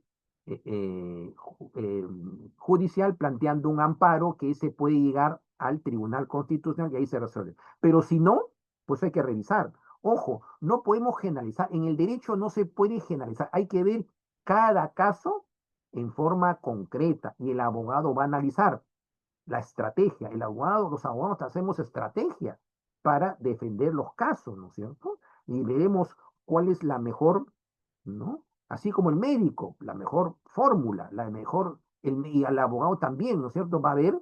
judicial planteando un amparo que se puede llegar al Tribunal Constitucional y ahí se resuelve. Pero si no, pues hay que revisar. Ojo, no podemos generalizar. En el derecho no se puede generalizar. Hay que ver cada caso en forma concreta y el abogado va a analizar la estrategia. Los abogados hacemos estrategia para defender los casos, ¿no es cierto? Y veremos cuál es la mejor, ¿no? Así como el médico, la mejor fórmula, y el abogado también, ¿no es cierto? Va a ver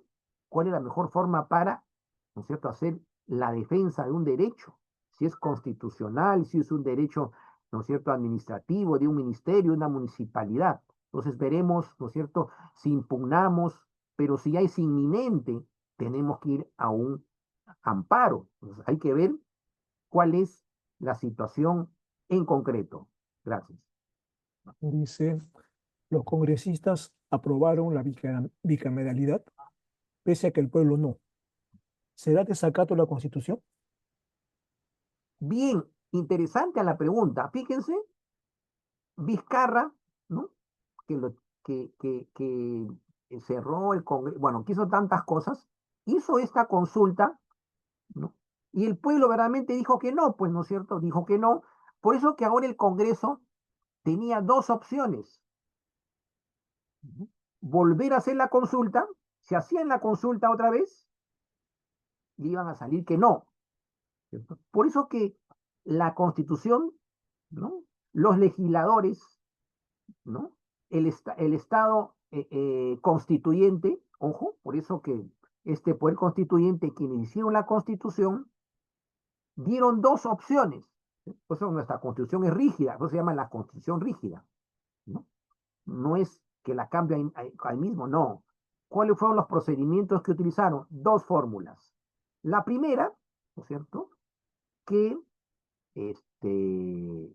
cuál es la mejor forma para, ¿no es cierto?, hacer la defensa de un derecho, si es constitucional, si es un derecho, ¿no es cierto?, administrativo, de un ministerio, de una municipalidad. Entonces veremos, ¿no es cierto?, si impugnamos, pero si ya es inminente, tenemos que ir a un amparo. Entonces hay que ver cuál es la situación en concreto. Gracias. Dice, los congresistas aprobaron la bicameralidad, pese a que el pueblo no. ¿Será desacato la Constitución? Bien, interesante a la pregunta. Fíjense, Vizcarra, ¿no? Que, lo, que cerró el Congreso, bueno, que hizo tantas cosas, hizo esta consulta, ¿no? Y el pueblo verdaderamente dijo que no, pues, ¿no es cierto? Dijo que no. Por eso que ahora el Congreso tenía dos opciones. Volver a hacer la consulta, si hacían la consulta otra vez, le iban a salir que no. ¿Cierto? Por eso que la Constitución, ¿no? Los legisladores, ¿no? El Estado constituyente, ojo, por eso que este poder constituyente, quienes hicieron la Constitución, dieron dos opciones. Por eso nuestra Constitución es rígida, por eso se llama la Constitución rígida, ¿no? No es que la cambie ahí mismo, no. ¿Cuáles fueron los procedimientos que utilizaron? Dos fórmulas. La primera, ¿no es cierto?, que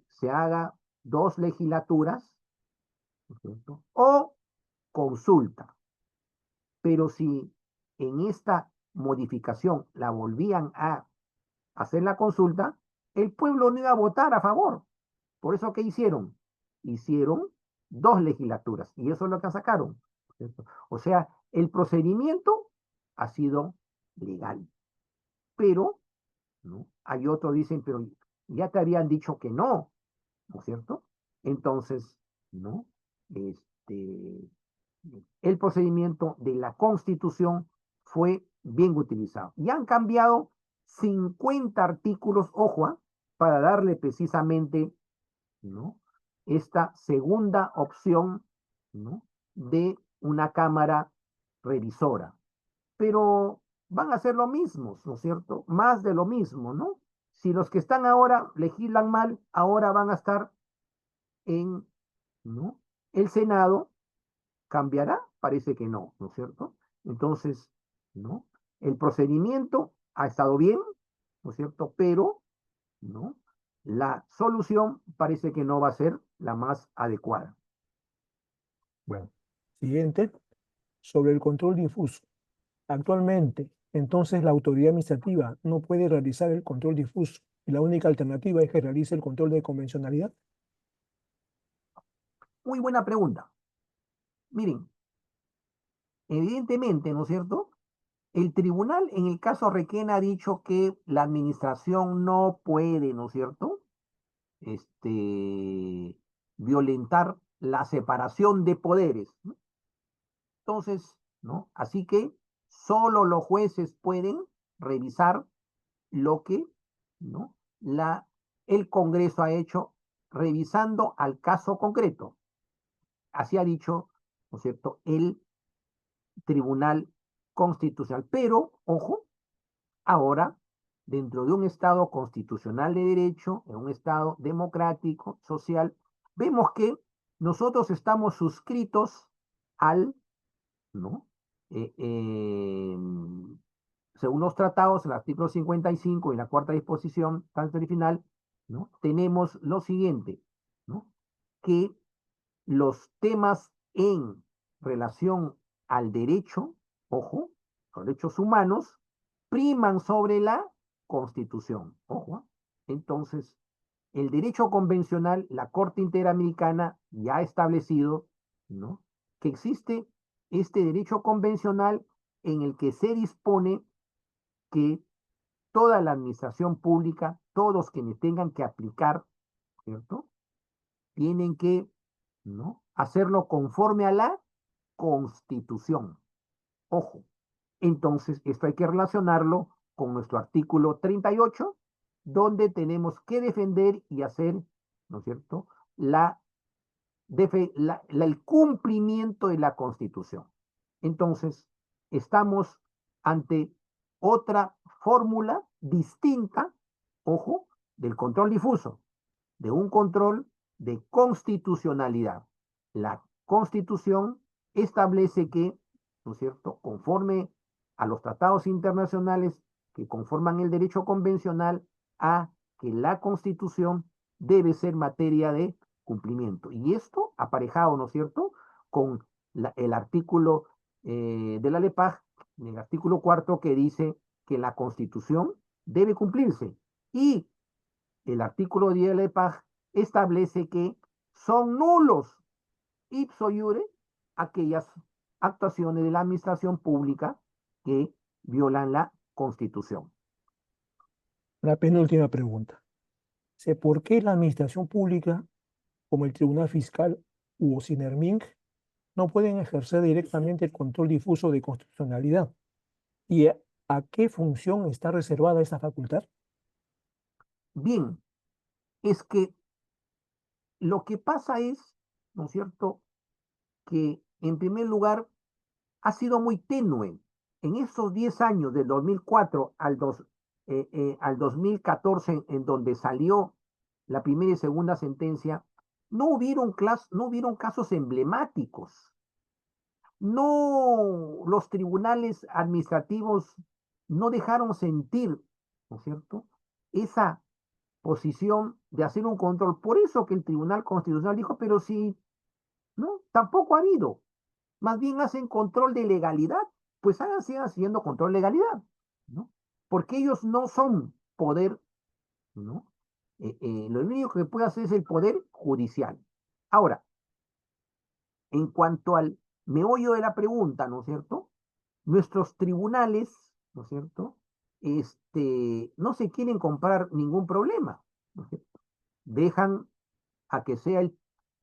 se haga dos legislaturas, ¿no es cierto?, o consulta. Pero si en esta modificación la volvían a hacer la consulta, el pueblo no iba a votar a favor. Por eso, ¿qué hicieron? Hicieron dos legislaturas y eso es lo que sacaron, ¿cierto? O sea, el procedimiento ha sido legal, pero, ¿no? Hay otros dicen, pero ya te habían dicho que no, ¿no es cierto? Entonces, ¿no? Este, el procedimiento de la Constitución fue bien utilizado. Y han cambiado 50 artículos, ojo, para darle precisamente, ¿no?, esta segunda opción, ¿no?, de una cámara revisora. Pero van a ser lo mismo, ¿no es cierto? Más de lo mismo, ¿no? Si los que están ahora legislan mal, ahora van a estar en, ¿no?, el Senado. ¿Cambiará? Parece que no, ¿no es cierto? Entonces, ¿no? El procedimiento ha estado bien, ¿no es cierto? Pero, ¿no?, la solución parece que no va a ser la más adecuada. Bueno, siguiente, sobre el control difuso. Actualmente, entonces la autoridad administrativa no puede realizar el control difuso y la única alternativa es que realice el control de convencionalidad. Muy buena pregunta. Miren, evidentemente, ¿no es cierto? El tribunal en el caso Requena ha dicho que la administración no puede, ¿no es cierto?, violentar la separación de poderes, ¿no? Entonces, ¿no? Así que solo los jueces pueden revisar lo que, ¿no?, el Congreso ha hecho revisando al caso concreto. Así ha dicho, ¿no es cierto?, el Tribunal Constitucional. Pero, ojo, ahora, dentro de un Estado constitucional de derecho, en un Estado democrático, social, vemos que nosotros estamos suscritos al, ¿no? Eh, eh, Según los tratados, el artículo 55 y la cuarta disposición transitoria y final, ¿no? Tenemos lo siguiente, ¿no? Que los temas en relación al derecho, ojo, los derechos humanos, priman sobre la Constitución, ojo. Entonces, el derecho convencional, la Corte Interamericana ya ha establecido, ¿no? Que existe este derecho convencional en el que se dispone que toda la administración pública, todos quienes tengan que aplicar, ¿cierto? Tienen que, ¿no? Hacerlo conforme a la Constitución. Ojo. Entonces, esto hay que relacionarlo con nuestro artículo 38, donde tenemos que defender y hacer, ¿no es cierto?, el cumplimiento de la Constitución. Entonces, estamos ante otra fórmula distinta, ojo, del control difuso, de un control de constitucionalidad. La Constitución establece que, ¿no es cierto?, conforme a los tratados internacionales que conforman el derecho convencional, a que la Constitución debe ser materia de cumplimiento. Y esto aparejado, ¿no es cierto?, con el artículo de la LEPAJ, el artículo cuarto que dice que la Constitución debe cumplirse. Y el artículo 10 de la LEPAJ establece que son nulos ipso iure aquellas actuaciones de la administración pública que violan la Constitución. La penúltima pregunta. Sé por qué la administración pública, como el Tribunal Fiscal u Ocinerminc, no pueden ejercer directamente el control difuso de constitucionalidad. ¿Y a qué función está reservada esta facultad? Bien, es que lo que pasa es, ¿no es cierto?, que en primer lugar ha sido muy tenue. En esos 10 años, del 2004 al 2014, en donde salió la primera y segunda sentencia, no hubieron casos emblemáticos. No, los tribunales administrativos no dejaron sentir, ¿no es cierto?, esa posición de hacer un control. Por eso que el Tribunal Constitucional dijo, pero sí, no, tampoco ha habido. Más bien hacen control de legalidad, pues sigan haciendo control de legalidad, ¿no? Porque ellos no son poder, ¿no? Lo único que puede hacer es el poder judicial. Ahora, en cuanto al meollo de la pregunta, ¿no es cierto?, nuestros tribunales, ¿no es cierto?, no se quieren comprar ningún problema, ¿no es cierto? Dejan a que sea el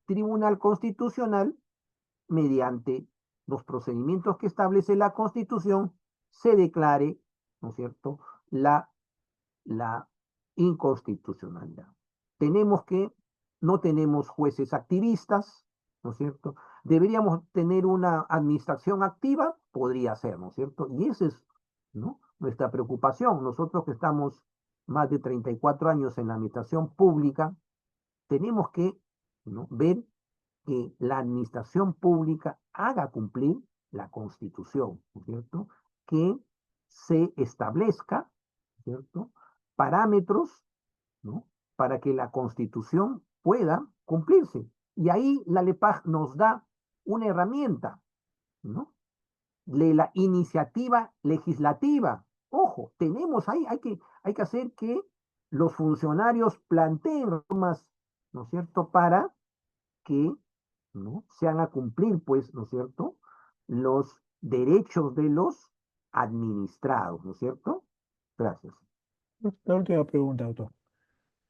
Tribunal Constitucional, mediante los procedimientos que establece la Constitución, se declare, ¿no es cierto?, la, la inconstitucionalidad. Tenemos que, no tenemos jueces activistas, ¿no es cierto? Deberíamos tener una administración activa, podría ser, ¿no es cierto? Y esa es, ¿no?, nuestra preocupación. Nosotros que estamos más de 34 años en la administración pública, tenemos que, ¿no?, ver que la administración pública haga cumplir la Constitución, ¿no es cierto? Que se establezca, ¿cierto?, parámetros, ¿no?, para que la Constitución pueda cumplirse. Y ahí la LEPAJ nos da una herramienta, ¿no?, de la iniciativa legislativa. Ojo, tenemos ahí, hay que hacer que los funcionarios planteen normas, ¿no es cierto?, para que, ¿no?, se hagan a cumplir, pues, ¿no es cierto?, los derechos de los administrados, ¿no es cierto? Gracias. La última pregunta, doctor.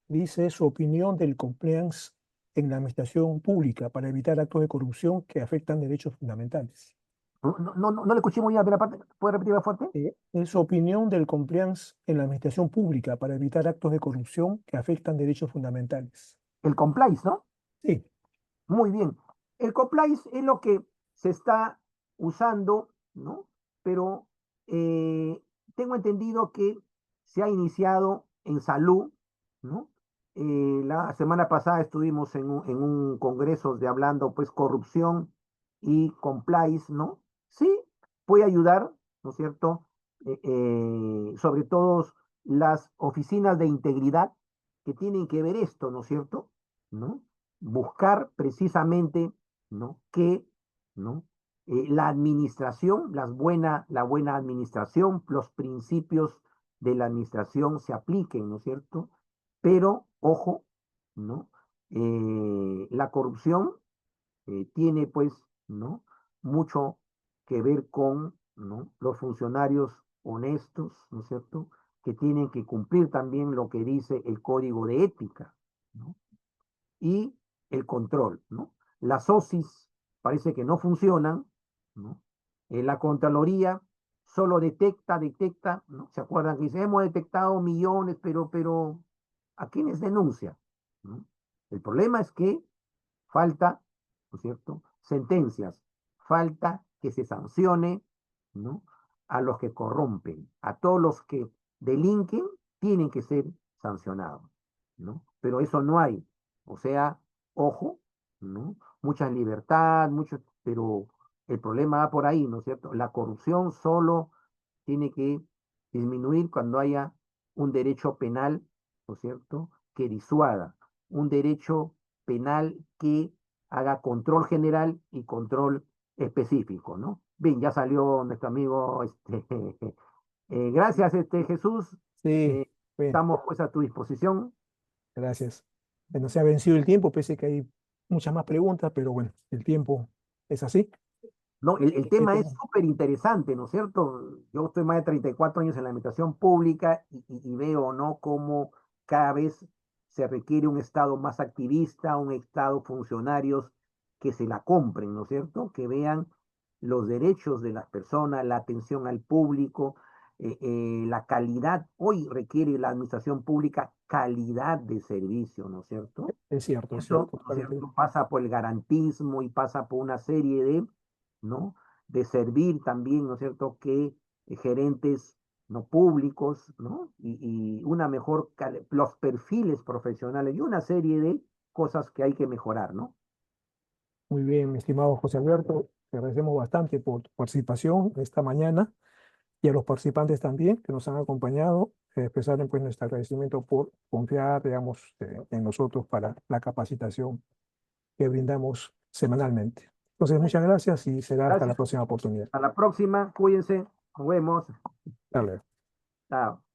Dice su opinión del compliance en la administración pública para evitar actos de corrupción que afectan derechos fundamentales. No le escuché muy bien la parte, ¿puede repetirla fuerte? Es su opinión del compliance en la administración pública para evitar actos de corrupción que afectan derechos fundamentales. El compliance, ¿no? Sí, Muy bien. El compliance es lo que se está usando, ¿no? Pero tengo entendido que se ha iniciado en salud, ¿no? La semana pasada estuvimos en un congreso de hablando, pues, corrupción y compliance, ¿no? Sí, puede ayudar, ¿no es cierto? Sobre todo las oficinas de integridad que tienen que ver esto, ¿no es cierto? ¿No? Buscar precisamente, ¿no? Que, ¿no? La administración, la buena administración, los principios de la administración se apliquen, ¿no es cierto? Pero, ojo, ¿no? La corrupción tiene, pues, ¿no? Mucho que ver con, ¿no? Los funcionarios honestos, ¿no es cierto? Que tienen que cumplir también lo que dice el código de ética, ¿no? Y el control, ¿no? Las OSIs parece que no funcionan, ¿no? La Contraloría solo detecta, ¿no? ¿Se acuerdan que dice, hemos detectado millones, pero ¿a quiénes denuncia? ¿No? El problema es que falta, ¿no es cierto?, sentencias, falta que se sancione, ¿no?, a los que corrompen, a todos los que delinquen, tienen que ser sancionados, ¿no? Pero eso no hay. O sea, ojo, ¿no? Mucha libertad, mucho, pero el problema va por ahí, ¿no es cierto? La corrupción solo tiene que disminuir cuando haya un derecho penal, ¿no es cierto?, que disuada, un derecho penal que haga control general y control específico, ¿no? Bien, ya salió nuestro amigo, gracias, Jesús. Sí, Eh, bien, estamos pues a tu disposición. gracias. Bueno, se ha vencido el tiempo, pese que hay muchas más preguntas, pero bueno, el tiempo es así. No, el tema es Esto, súper interesante, ¿no es cierto? Yo estoy más de 34 años en la administración pública y veo, ¿no?, cómo cada vez se requiere un Estado más activista, un Estado funcionarios que se la compren, ¿no es cierto? Que vean los derechos de las personas, la atención al público, la calidad. Hoy requiere la administración pública calidad de servicio, ¿no es cierto? es Eso, cierto, ¿no es totalmente. cierto?, pasa por el garantismo y pasa por una serie de, ¿no?, de servir también, ¿no es cierto?, que gerentes no públicos, ¿no? Y una mejor, los perfiles profesionales y una serie de cosas que hay que mejorar, ¿no? Muy bien, mi estimado José Alberto, te agradecemos bastante por tu participación esta mañana y a los participantes también que nos han acompañado, expresar pues nuestro agradecimiento por confiar, digamos, en nosotros para la capacitación que brindamos semanalmente. Entonces, muchas gracias y será hasta la Gracias. próxima oportunidad. A la próxima, cuídense, nos vemos. Hasta luego. Chao.